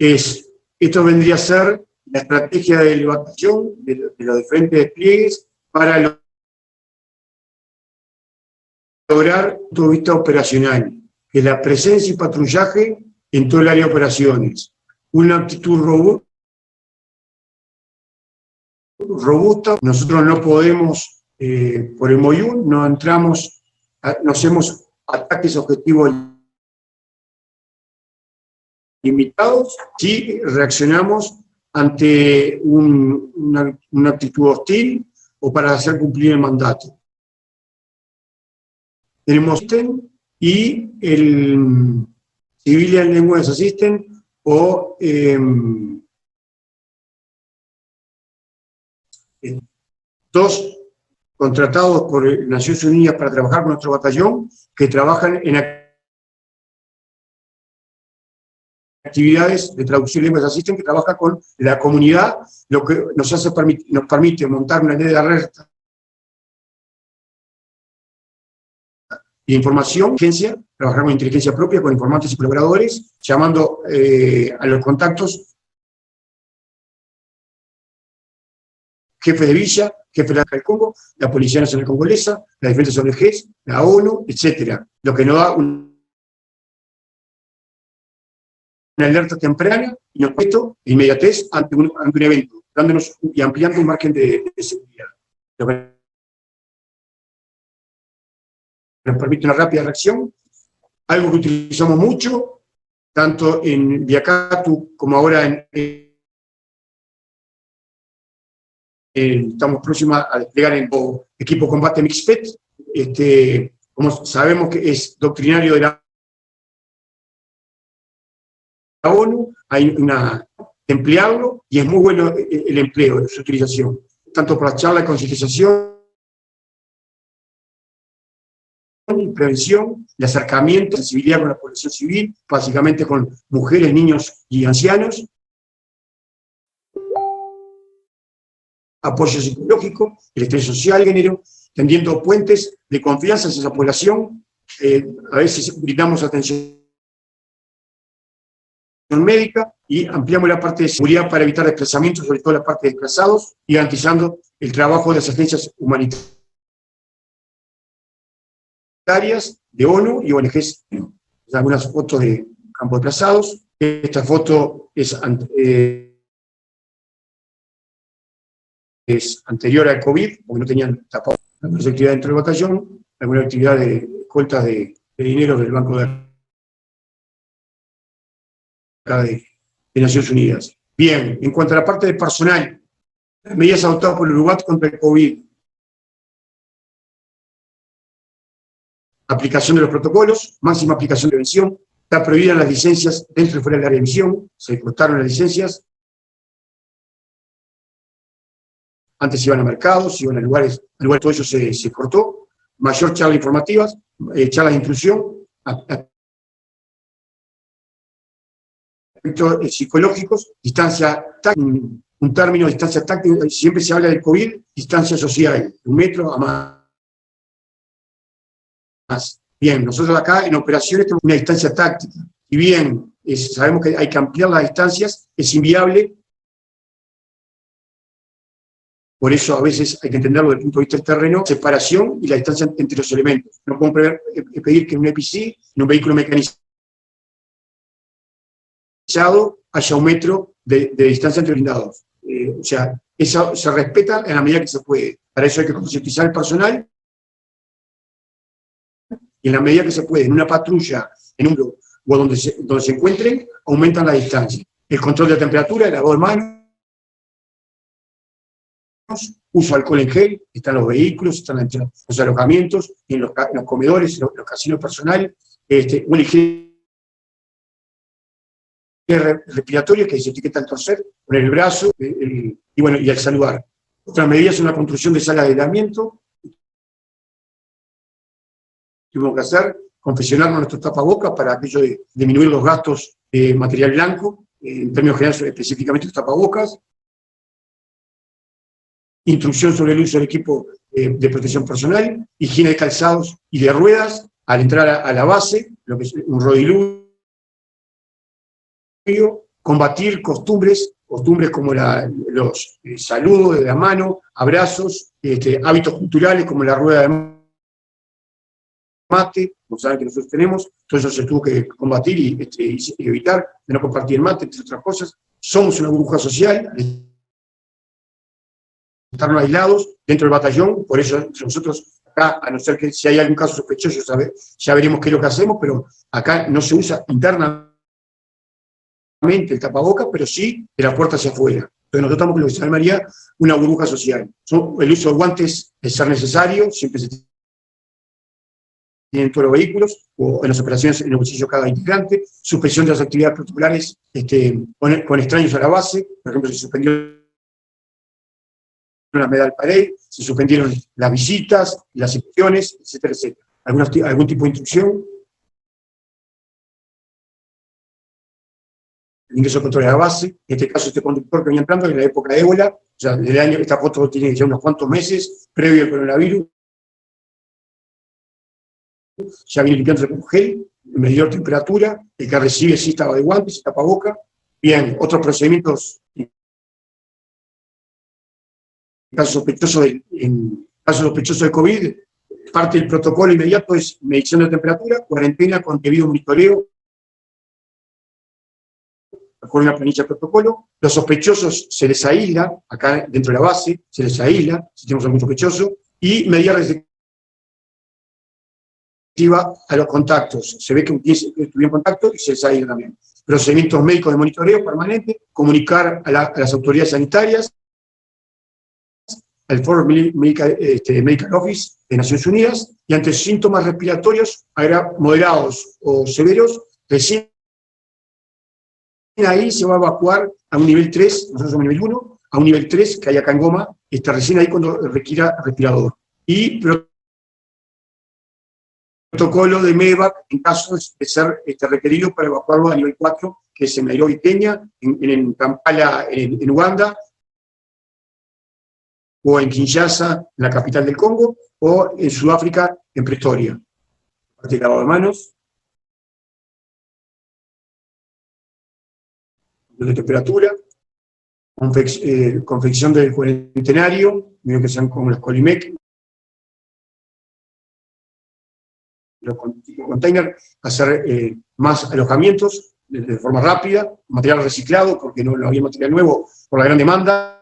Esto vendría a ser la estrategia del batallón, de los diferentes despliegues, para lograr todo vista operacional, que la presencia y patrullaje en todo el área de operaciones, una actitud robusta. Nosotros no podemos, por el MOIUN, no entramos, no hacemos ataques objetivos limitados, sí reaccionamos ante una actitud hostil o para hacer cumplir el mandato. Tenemos y el Civilian Language Assistant o dos contratados por Naciones Unidas para trabajar con nuestro batallón, que trabajan en actividades de traducción Language Assistant, que trabaja con la comunidad, lo que nos permite montar una red de alerta y información, trabajar con inteligencia propia, con informantes y colaboradores, llamando a los contactos jefes de villa, jefes de del Congo, la Policía Nacional Congolesa, las diferentes ONGs, la ONU, etcétera. Lo que nos da una alerta temprana y nos puesto inmediatez ante un evento, dándonos y ampliando un margen de seguridad. Lo que nos permite una rápida reacción, algo que utilizamos mucho, tanto en Viacatu como ahora estamos próximos a desplegar en el equipo combate Mixpet. Como sabemos que es doctrinario de la ONU, hay emplearlo y es muy bueno el empleo, su utilización, tanto por la charla de concientización, prevención, el acercamiento, sensibilidad con la población civil, básicamente con mujeres, niños y ancianos, apoyo psicológico, el estrés social, género, tendiendo puentes de confianza hacia esa población. A veces brindamos atención médica y ampliamos la parte de seguridad para evitar desplazamientos, sobre todo la parte de desplazados, y garantizando el trabajo de las agencias humanitarias de ONU y ONGs. Algunas fotos de campos desplazados. Esta foto es anterior al COVID, porque no tenían tapabocas. Algunas actividades dentro del batallón, alguna actividad de escoltas de dinero del Banco de Naciones Unidas. Bien, en cuanto a la parte de personal, las medidas adoptadas por el Uruguay contra el COVID, aplicación de los protocolos, máxima aplicación de prevención, está prohibida las licencias dentro y fuera del área de emisión, se cortaron las licencias, antes iban a mercados, iban a lugares todo eso se cortó, mayor charlas informativas, charlas de inclusión, aspectos psicológicos, distancia táctil, un término de distancia táctil, siempre se habla del COVID, distancia social, 1 metro a más. Bien, nosotros acá en operaciones tenemos una distancia táctica, y bien, sabemos que hay que ampliar las distancias, es inviable. Por eso a veces hay que entenderlo desde el punto de vista del terreno, separación y la distancia entre los elementos. No podemos pedir que en un EPC, en un vehículo mecanizado, haya 1 metro de distancia entre blindados. O sea, eso se respeta en la medida que se puede. Para eso hay que concientizar al personal y en la medida que se puede, en una patrulla, en un grupo, o donde se encuentren, aumentan la distancia. El control de la temperatura, el lavado de manos, uso de alcohol en gel, están los vehículos, están en los alojamientos, en los comedores, en los casinos personales, una higiene respiratoria que se etiqueta al torcer, poner el brazo, y bueno, y al saludar. Otras medidas son la construcción de salas de aislamiento. Tuvimos que hacer, confeccionarnos nuestros tapabocas para aquello de disminuir los gastos de material blanco, en términos generales específicamente los tapabocas. Instrucción sobre el uso del equipo de protección personal, higiene de calzados y de ruedas, al entrar a la base, lo que es un rodiluvio, combatir costumbres como los saludos de la mano, abrazos, hábitos culturales como la rueda de mate, como saben que nosotros tenemos, todo eso se tuvo que combatir y evitar de no compartir el mate, entre otras cosas. Somos una burbuja social, estarnos aislados dentro del batallón, por eso nosotros acá, a no ser que si hay algún caso sospechoso, ya veremos qué es lo que hacemos, pero acá no se usa internamente el tapabocas, pero sí de la puerta hacia afuera. Entonces nosotros estamos con lo que se llamaría una burbuja social. El uso de guantes es ser necesario, siempre se tiene en todos los vehículos, o en las operaciones en el bolsillo de cada integrante, suspensión de las actividades protocolares con extraños a la base, por ejemplo, se suspendió la medal parade, se suspendieron las visitas, las inspecciones, etcétera, etcétera. ¿Algún tipo de instrucción? El ingreso de control a la base, en este caso este conductor que venía entrando en la época de ébola, o sea, desde el año, esta foto tiene ya unos cuantos meses, previo al coronavirus, ya viene limpiándose con gel, medidor de temperatura, el que recibe sí estaba de guantes, tapaboca. Bien, otros procedimientos en caso sospechoso de COVID, parte del protocolo inmediato es medición de temperatura, cuarentena con debido monitoreo, con una planilla de protocolo. Los sospechosos se les aísla, acá dentro de la base, se les aísla, si tenemos algún sospechoso, y medida restrictiva a los contactos. Se ve que estuvieron en contacto y se les aísla también. Procedimientos médicos de monitoreo permanente, comunicar a las autoridades sanitarias, al Foreign Medical Office de Naciones Unidas, y ante síntomas respiratorios moderados o severos, recién ahí se va a evacuar a un nivel 3, nosotros somos nivel 1, a un nivel 3 que hay acá en Goma, recién ahí cuando requiera respirador. Y protocolo de MEVAC en caso de ser requerido para evacuarlo a nivel 4, que es en Nairobi, Kenia, en Kampala, en Uganda, o en Kinshasa, en la capital del Congo, o en Sudáfrica, en Pretoria. Parte lavado de manos. De temperatura. Confección del cuarentenario, que sean como las Colimec. Los containers, hacer más alojamientos de forma rápida, material reciclado, porque no había material nuevo por la gran demanda.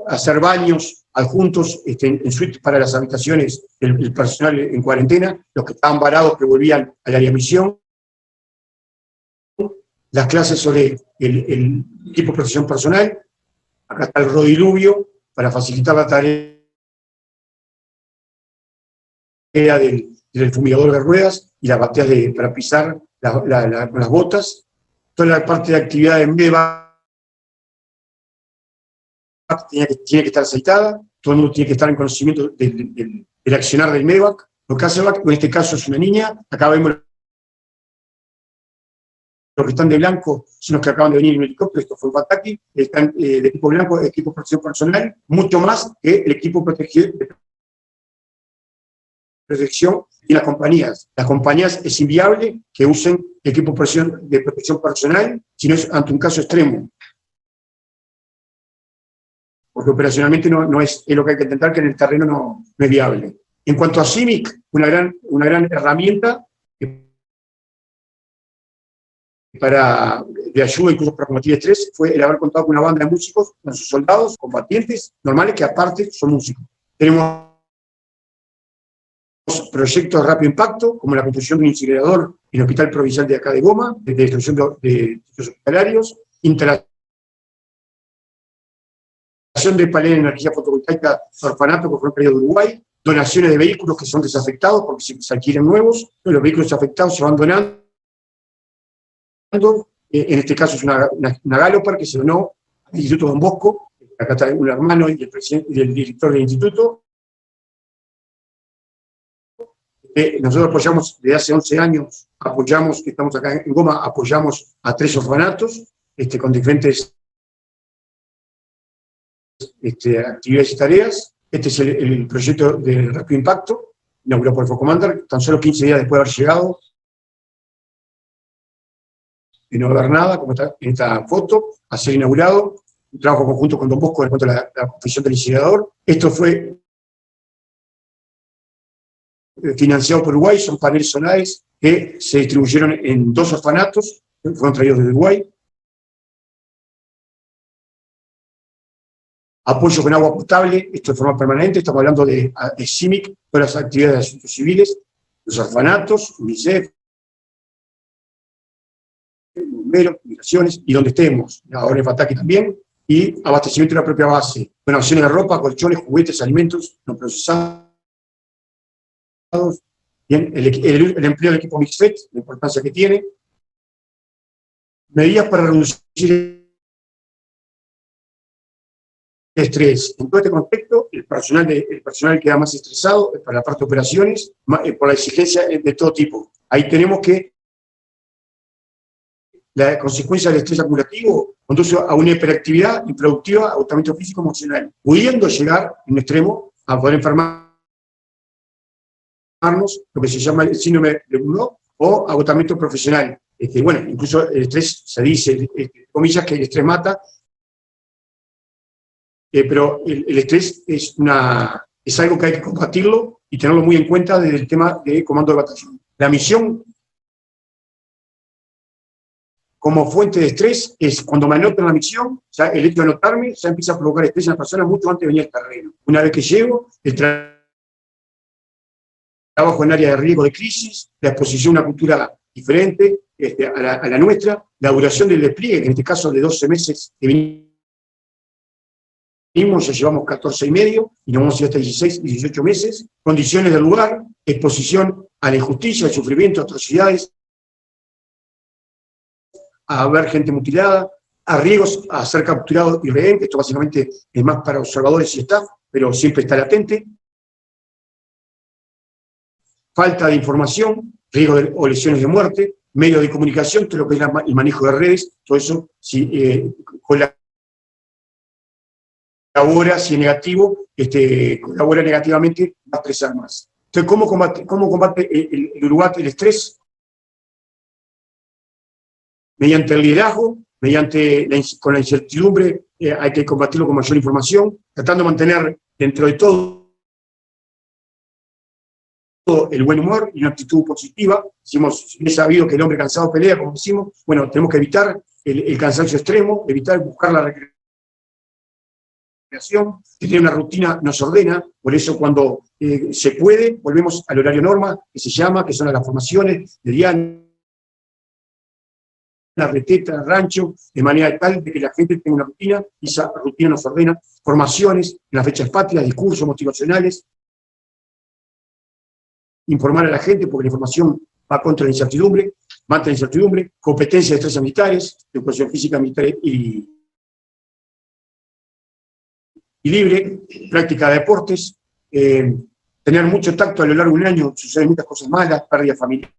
Hacer baños adjuntos en suite para las habitaciones del personal en cuarentena, los que estaban varados que volvían al área de misión. Las clases sobre el equipo de protección personal. Acá está el rodiluvio para facilitar la tarea del fumigador de ruedas y las bateas para pisar con las botas. Toda la parte de actividad en MEVA tiene que estar aceitada, todo el mundo tiene que estar en conocimiento del accionar del MEVAC. Lo que hace el MEVAC, en este caso es una niña, acá vemos los que están de blanco, son los que acaban de venir en el helicóptero, esto fue un ataque, están de equipo blanco, equipo de protección personal, mucho más que el equipo de protección y las compañías. Las compañías es inviable que usen equipo de protección personal, si no es ante un caso extremo. Porque operacionalmente no es lo que hay que intentar, que en el terreno no es viable. En cuanto a CIMIC, una gran herramienta de ayuda incluso para combatir estrés fue el haber contado con una banda de músicos, con sus soldados, combatientes, normales, que aparte son músicos. Tenemos proyectos de rápido impacto, como la construcción de un incinerador en el Hospital Provincial de acá de Goma, de destrucción de sitios hospitalarios, instalación de paneles de energía fotovoltaica de orfanato que fue periodo de Uruguay, donaciones de vehículos que son desafectados porque se adquieren nuevos, los vehículos desafectados se van donando. En este caso es una Galopar que se donó al Instituto Don Bosco, acá está un hermano y el presidente y el director del instituto. Nosotros apoyamos desde hace 11 años, que estamos acá en Goma, apoyamos a 3 orfanatos con diferentes actividades y tareas. Este es el proyecto de rápido impacto, inaugurado por el Focomandar, tan solo 15 días después de haber llegado, de no haber nada, como está en esta foto, a ser inaugurado, un trabajo conjunto con Don Bosco en cuanto a la confección del incinerador. Esto fue financiado por Uruguay, son paneles solares que se distribuyeron en 2 orfanatos, que fueron traídos de Uruguay. Apoyo con agua potable, esto de forma permanente, estamos hablando de CIMIC, todas las actividades de asuntos civiles, los orfanatos, UNICEF, bomberos, migraciones, y donde estemos, ahora en Fataki también, y abastecimiento de la propia base, donaciones de ropa, colchones, juguetes, alimentos no procesados. Bien, el empleo del equipo MIXFET, la importancia que tiene. Medidas para reducir estrés. En todo este contexto, el personal queda más estresado para la parte de operaciones, por la exigencia de todo tipo. Ahí tenemos que la consecuencia del estrés acumulativo conduce a una hiperactividad improductiva, agotamiento físico emocional, pudiendo llegar en un extremo a poder enfermarnos, lo que se llama el síndrome de Burnout o agotamiento profesional. Bueno, incluso el estrés, se dice, comillas, que el estrés mata. pero el estrés es algo que hay que combatirlo y tenerlo muy en cuenta desde el tema de comando de batallón. La misión como fuente de estrés es cuando me anoto en la misión, ya el hecho de anotarme ya empieza a provocar estrés en la persona mucho antes de venir al terreno. Una vez que llego, el trabajo en área de riesgo de crisis, la exposición a una cultura diferente a la nuestra, la duración del despliegue, que en este caso de 12 meses que venimos, ya llevamos 14 y medio, y nos vamos a ir hasta 16 y 18 meses, condiciones del lugar, exposición a la injusticia, al sufrimiento, atrocidades, a ver gente mutilada, a riesgos a ser capturado y rehén, esto básicamente es más para observadores y staff, pero siempre está latente. Falta de información, riesgo o lesiones de muerte, medios de comunicación, todo lo que es el manejo de redes, todo eso, si colabora, si es negativo, colabora negativamente, va a estresar más. Entonces, ¿cómo combate el Uruguay el estrés? Mediante el liderazgo, con la incertidumbre, hay que combatirlo con mayor información, tratando de mantener dentro de todo el buen humor y una actitud positiva. He sabido que el hombre cansado pelea, como decimos, bueno, tenemos que evitar el cansancio extremo, evitar buscar la recreación, tener una rutina nos ordena, por eso cuando se puede, volvemos al horario norma, que se llama, que son las formaciones de Diana, la reteta, rancho, de manera tal de que la gente tenga una rutina, y esa rutina nos ordena formaciones en las fechas patrias, discursos motivacionales, informar a la gente, porque la información va contra la incertidumbre, mata la incertidumbre, competencia de destrezas militares, educación física militar y libre, práctica de deportes, tener mucho tacto a lo largo de un año, suceden muchas cosas malas, pérdidas familiares,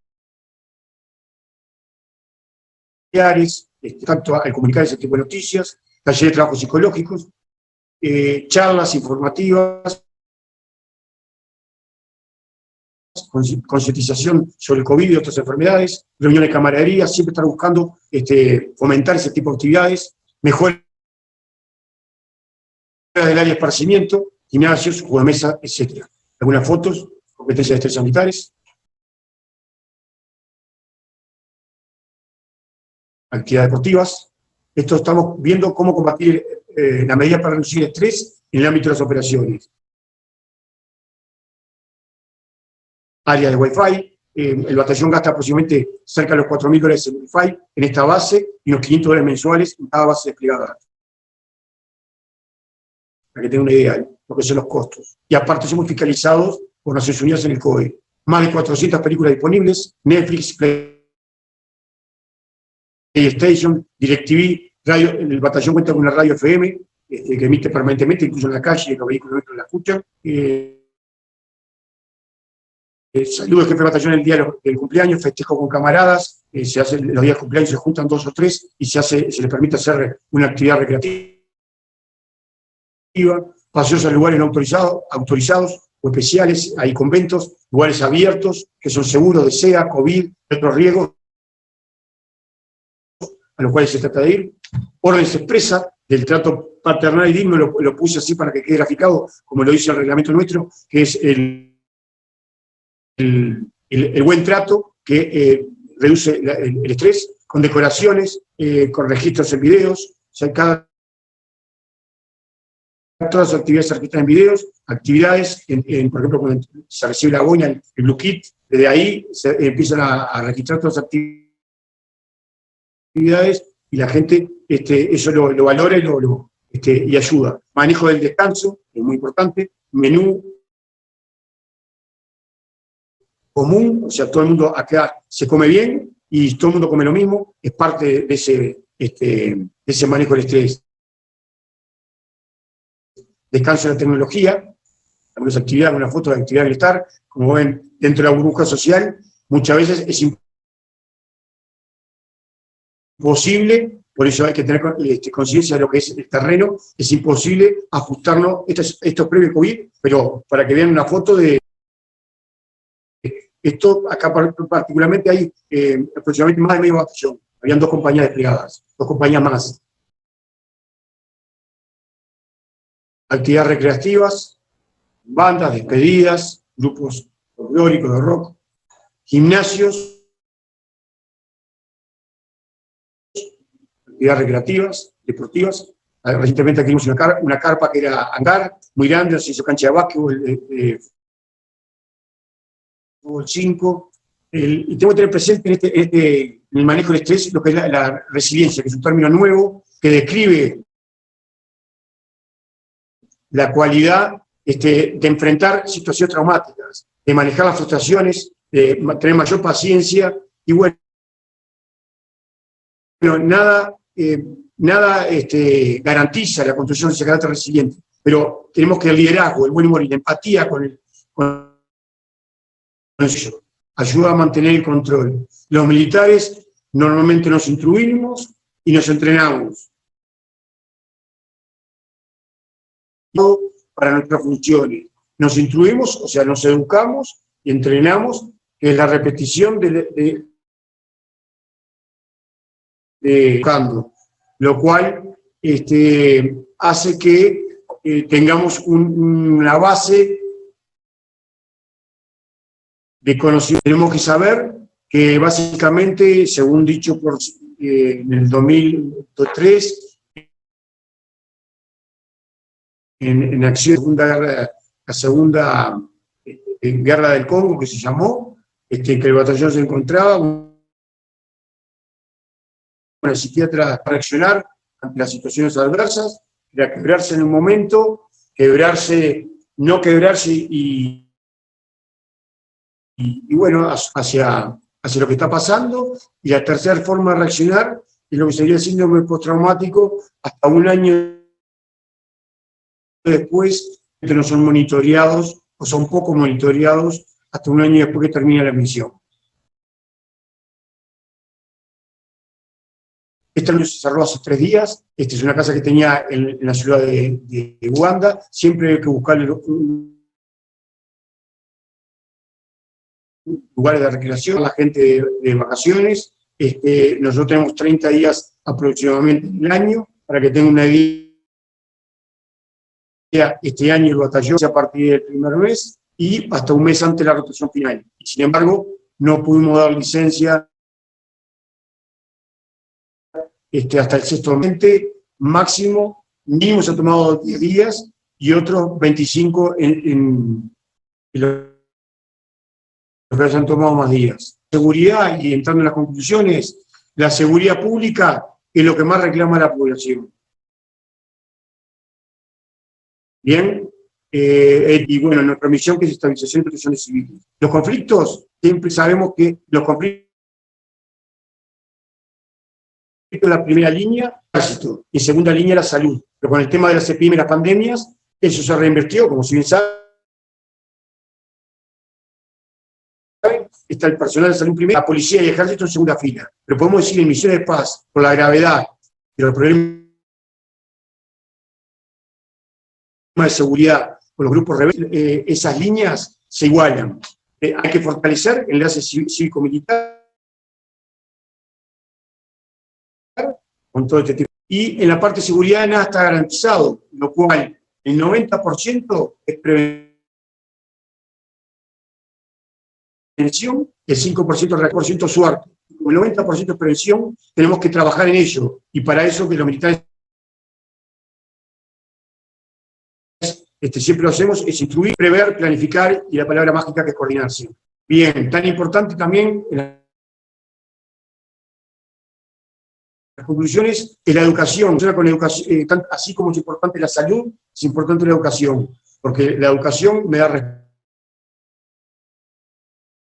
tacto al comunicar ese tipo de noticias, talleres de trabajo psicológicos, charlas informativas, concientización sobre el COVID y otras enfermedades, reuniones de camaradería, siempre estar buscando fomentar ese tipo de actividades, mejor del área de esparcimiento, gimnasios, juegos de mesa, etc. Algunas fotos, competencias de destrezas militares, actividades deportivas. Esto estamos viendo cómo combatir la medida para reducir el estrés en el ámbito de las operaciones. Área de Wi-Fi, el batallón gasta aproximadamente cerca de los $4.000 en Wi-Fi en esta base y unos $500 mensuales en cada base desplegada. Para que tengan una idea de lo que son los costos. Y aparte somos fiscalizados por Naciones Unidas en el COE. Más de 400 películas disponibles, Netflix, PlayStation, DirecTV, radio, el batallón cuenta con una radio FM que emite permanentemente, incluso en la calle, los vehículos nuestros la escuchan. Saludo al jefe de batallón el día del cumpleaños, festejo con camaradas, se hace, los días de cumpleaños se juntan 2 o 3 y se les permite hacer una actividad recreativa, paseos a lugares no autorizados o especiales, hay conventos, lugares abiertos que son seguros de SEA, COVID, otros riesgos a los cuales se trata de ir. Orden se expresa del trato paternal y digno, lo puse así para que quede graficado, como lo dice el reglamento nuestro, que es el buen trato que reduce el estrés, con decoraciones, con registros en videos, o sea, todas las actividades se registran en videos, actividades, por ejemplo, cuando se recibe la boina, el Blue Kit, desde ahí se empiezan a registrar todas las actividades y la gente eso lo valora y ayuda. Manejo del descanso, que es muy importante, menú común, o sea, todo el mundo acá se come bien y todo el mundo come lo mismo, es parte de ese manejo del estrés. Descanso en la tecnología, algunas actividades, una foto de actividad del estar, como ven, dentro de la burbuja social, muchas veces es imposible, por eso hay que tener conciencia de lo que es el terreno, es imposible ajustarnos, esto es previo COVID, pero para que vean una foto de esto, acá particularmente hay aproximadamente más de medio batallón, habían 2 compañías desplegadas, 2 compañías más. actividades recreativas, bandas, despedidas, grupos folclóricos de rock, gimnasios, actividades recreativas, deportivas. Recientemente adquirimos una carpa que era hangar, muy grande, se hizo cancha de básquetbol, fútbol 5. Y tengo que tener presente en el manejo del estrés lo que es la resiliencia, que es un término nuevo que describe la cualidad de enfrentar situaciones traumáticas, de manejar las frustraciones, de tener mayor paciencia. Y bueno, nada garantiza la construcción de ese carácter resiliente, pero tenemos que el liderazgo, el buen humor y la empatía con eso ayuda a mantener el control. Los militares normalmente nos instruimos y nos entrenamos para nuestras funciones. Nos instruimos, o sea, nos educamos y entrenamos, que es la repetición de lo cual hace que tengamos una base de conocimiento. Tenemos que saber que básicamente, según dicho en el 2003, en acción la segunda guerra del Congo, que se llamó, que el batallón se encontraba, una psiquiatra para reaccionar ante las situaciones adversas, era quebrarse en un momento, no quebrarse y bueno, hacia lo que está pasando. Y la tercera forma de reaccionar es lo que sería el síndrome postraumático, hasta un año después, que no son monitoreados o son poco monitoreados hasta un año después que termina la misión. Esta reunión se cerró hace 3 días. Esta es una casa que tenía en la ciudad de Uganda. Siempre hay que buscarle lugares de recreación a la gente de vacaciones. Nosotros tenemos 30 días aproximadamente en el año, para que tengan una idea. Este año el batallón a partir del primer mes y hasta un mes antes de la rotación final. Sin embargo, no pudimos dar licencia hasta el sexto mes. Máximo, mínimo se ha tomado 10 días y otros 25 en los que se han tomado más días. Seguridad, y entrando en las conclusiones, la seguridad pública es lo que más reclama la población. Bien, y bueno, nuestra misión, que es estabilización y protección de civiles. Los conflictos, siempre sabemos que los conflictos de la primera línea, ejército, y en segunda línea la salud. Pero con el tema de las epidemias y las pandemias, eso se reinvirtió, como si bien saben, está el personal de salud primero, la policía y el ejército en segunda fila. Pero podemos decir, en misiones de paz, por la gravedad de los problemas de seguridad con los grupos rebeldes, esas líneas se igualan. Hay que fortalecer el enlace cívico-militar con todo este tipo. Y en la parte de seguridad nada está garantizado, lo cual el 90% es prevención, el 5% suerte. Como el 90% es prevención, tenemos que trabajar en ello. Y para eso que los militares siempre lo hacemos, es instruir, prever, planificar, y la palabra mágica que es coordinarse. Bien, tan importante también en las conclusiones es la educación. Con educación, así como es importante la salud, es importante la educación, porque la educación me da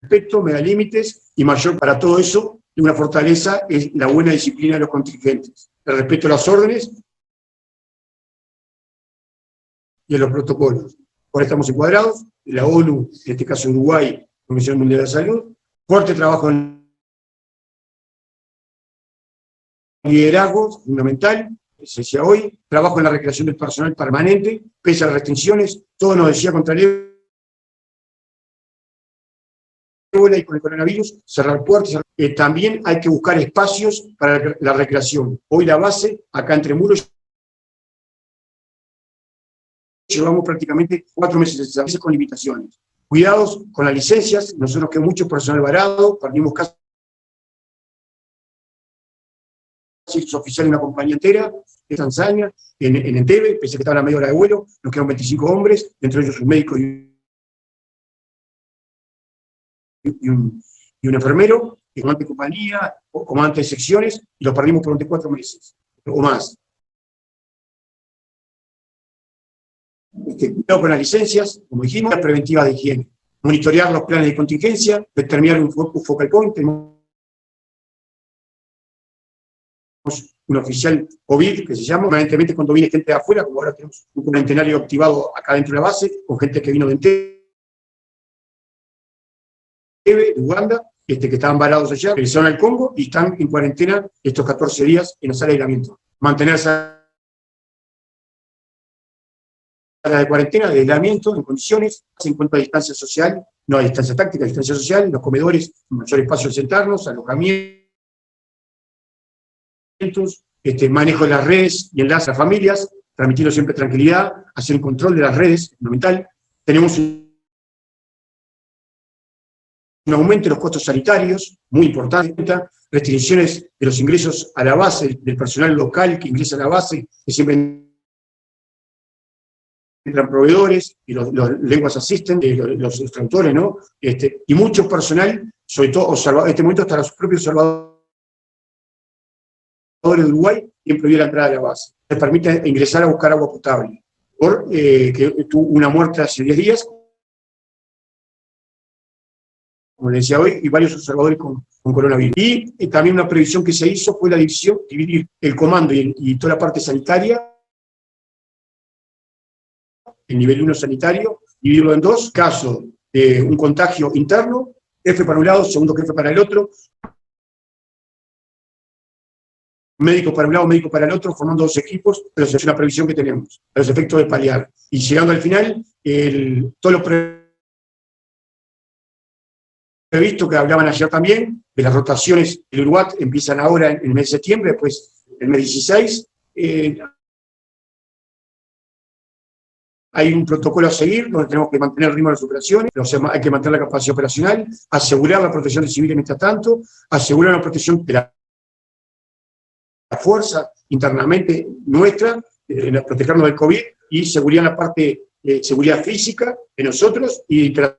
respeto, me da límites, y mayor para todo eso, una fortaleza es la buena disciplina de los contingentes, el respeto a las órdenes y a los protocolos. Ahora estamos encuadrados, la ONU, en este caso Uruguay, Comisión Mundial de la Salud, fuerte trabajo en liderazgo fundamental, se decía hoy, trabajo en la recreación del personal permanente, pese a las restricciones, todo nos decía contra el ébola y con el coronavirus, cerrar puertas. También hay que buscar espacios para la recreación. Hoy la base, acá entre muros, llevamos prácticamente 4 meses, a veces con limitaciones. Cuidados con las licencias, nosotros que mucho personal varado, perdimos casi oficial en una compañía entera, de Tanzania, en Entebbe, pensé que estaban a media hora de vuelo, nos quedan 25 hombres, entre ellos un médico y un enfermero, comandante de compañía, o comandante de secciones, y los perdimos durante 4 meses, o más. Cuidado con las licencias, como dijimos, la preventiva de higiene, monitorear los planes de contingencia, determinar un focal point, tenemos un oficial COVID, que se llama, permanentemente cuando viene gente de afuera, como ahora tenemos un cuarentenario activado acá dentro de la base, con gente que vino de Entebbe, de Uganda, que estaban varados allá, regresaron al Congo y están en cuarentena estos 14 días en la sala de aislamiento. Mantener esa sala de cuarentena, de aislamiento, en condiciones, en cuanto a distancia social, no hay distancia táctica, distancia social, los comedores, mayor espacio de sentarnos, alojamientos, manejo de las redes y enlaces a las familias, transmitiendo siempre tranquilidad, hacer un control de las redes, fundamental. Tenemos un aumento de los costos sanitarios, muy importante, restricciones de los ingresos a la base, del personal local que ingresa a la base, que siempre entran proveedores, y los lenguas assistant, los traductores, ¿no? Y mucho personal, sobre todo, en este momento hasta los propios observadores de Uruguay, quien prohíbe la entrada a la base. Les permite ingresar a buscar agua potable. Que tuvo una muerte hace 10 días, como les decía hoy, y varios observadores con coronavirus. Y también una previsión que se hizo fue la división, dividir el comando y toda la parte sanitaria, el nivel 1 sanitario, dividirlo en 2, caso de un contagio interno, jefe para un lado, segundo jefe para el otro, médico para un lado, médico para el otro, formando 2 equipos, pero es una previsión que tenemos, a los efectos de paliar. Y llegando al final, todo lo previsto que hablaban ayer también, de las rotaciones del Uruguay, empiezan ahora en el mes de septiembre, después el mes 16, hay un protocolo a seguir, donde tenemos que mantener el ritmo de las operaciones, hay que mantener la capacidad operacional, asegurar la protección de civiles mientras tanto, asegurar la protección de la fuerza internamente nuestra, protegernos del COVID, y seguridad en la parte seguridad física de nosotros y de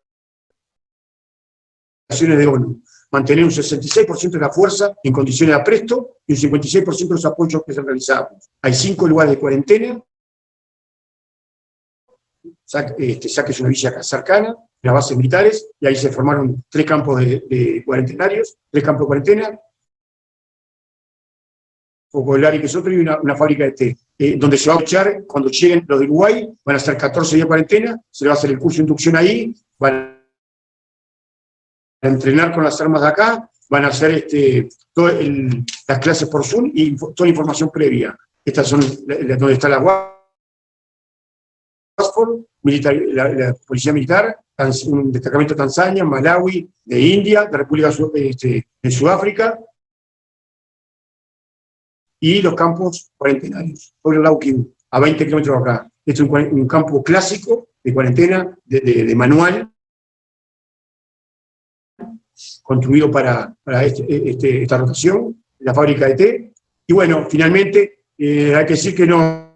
de ONU. Mantener un 66% de la fuerza en condiciones de apresto y un 56% de los apoyos que se realizaron. Hay 5 lugares de cuarentena. Saque es una villa cercana, las bases militares, y ahí se formaron 3 campos de cuarentenarios, 3 campos de cuarentena, Focolari, que es otro, y una fábrica de té, donde se va a echar, cuando lleguen los de Uruguay, van a estar 14 días de cuarentena, se le va a hacer el curso de inducción ahí, van a entrenar con las armas de acá, van a hacer las clases por Zoom y toda la información previa. Estas son donde está la la policía militar, un destacamento de Tanzania, Malawi, de India, de República de Sudáfrica, y los campos cuarentenarios, sobre el lago Kivu, a 20 kilómetros de acá. Este es un campo clásico de cuarentena, de manual, construido para esta rotación, la fábrica de té. Y bueno, finalmente, hay que decir que no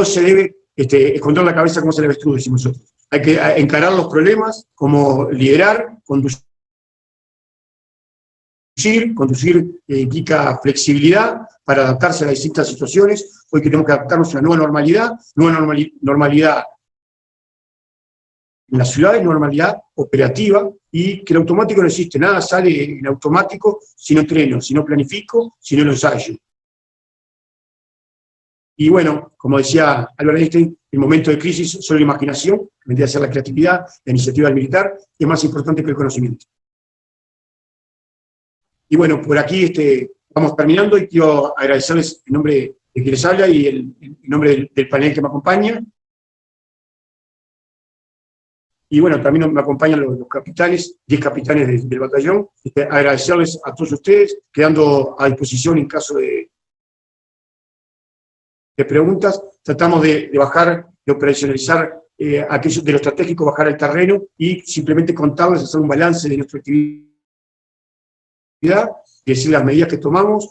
se debe esconder la cabeza como se le avestruz, decimos nosotros. Hay que encarar los problemas, como liderar, conducir implica flexibilidad para adaptarse a las distintas situaciones. Hoy tenemos que adaptarnos a una nueva normalidad en la ciudad, es normalidad operativa, y que el automático no existe, nada sale en automático si no entreno, si no planifico, si no lo ensayo. Y bueno, como decía Albert Einstein, el momento de crisis solo la imaginación, que vendría a ser la creatividad, la iniciativa militar, es más importante que el conocimiento. Y bueno, por aquí vamos terminando, y quiero agradecerles en nombre de quien les habla y en nombre del panel que me acompaña. Y bueno, también me acompañan los capitanes, 10 capitanes del batallón. Agradecerles a todos ustedes, quedando a disposición en caso de de preguntas, tratamos de bajar, de operacionalizar aquello de lo estratégico, bajar al terreno y simplemente contarles, hacer un balance de nuestra actividad, decir las medidas que tomamos,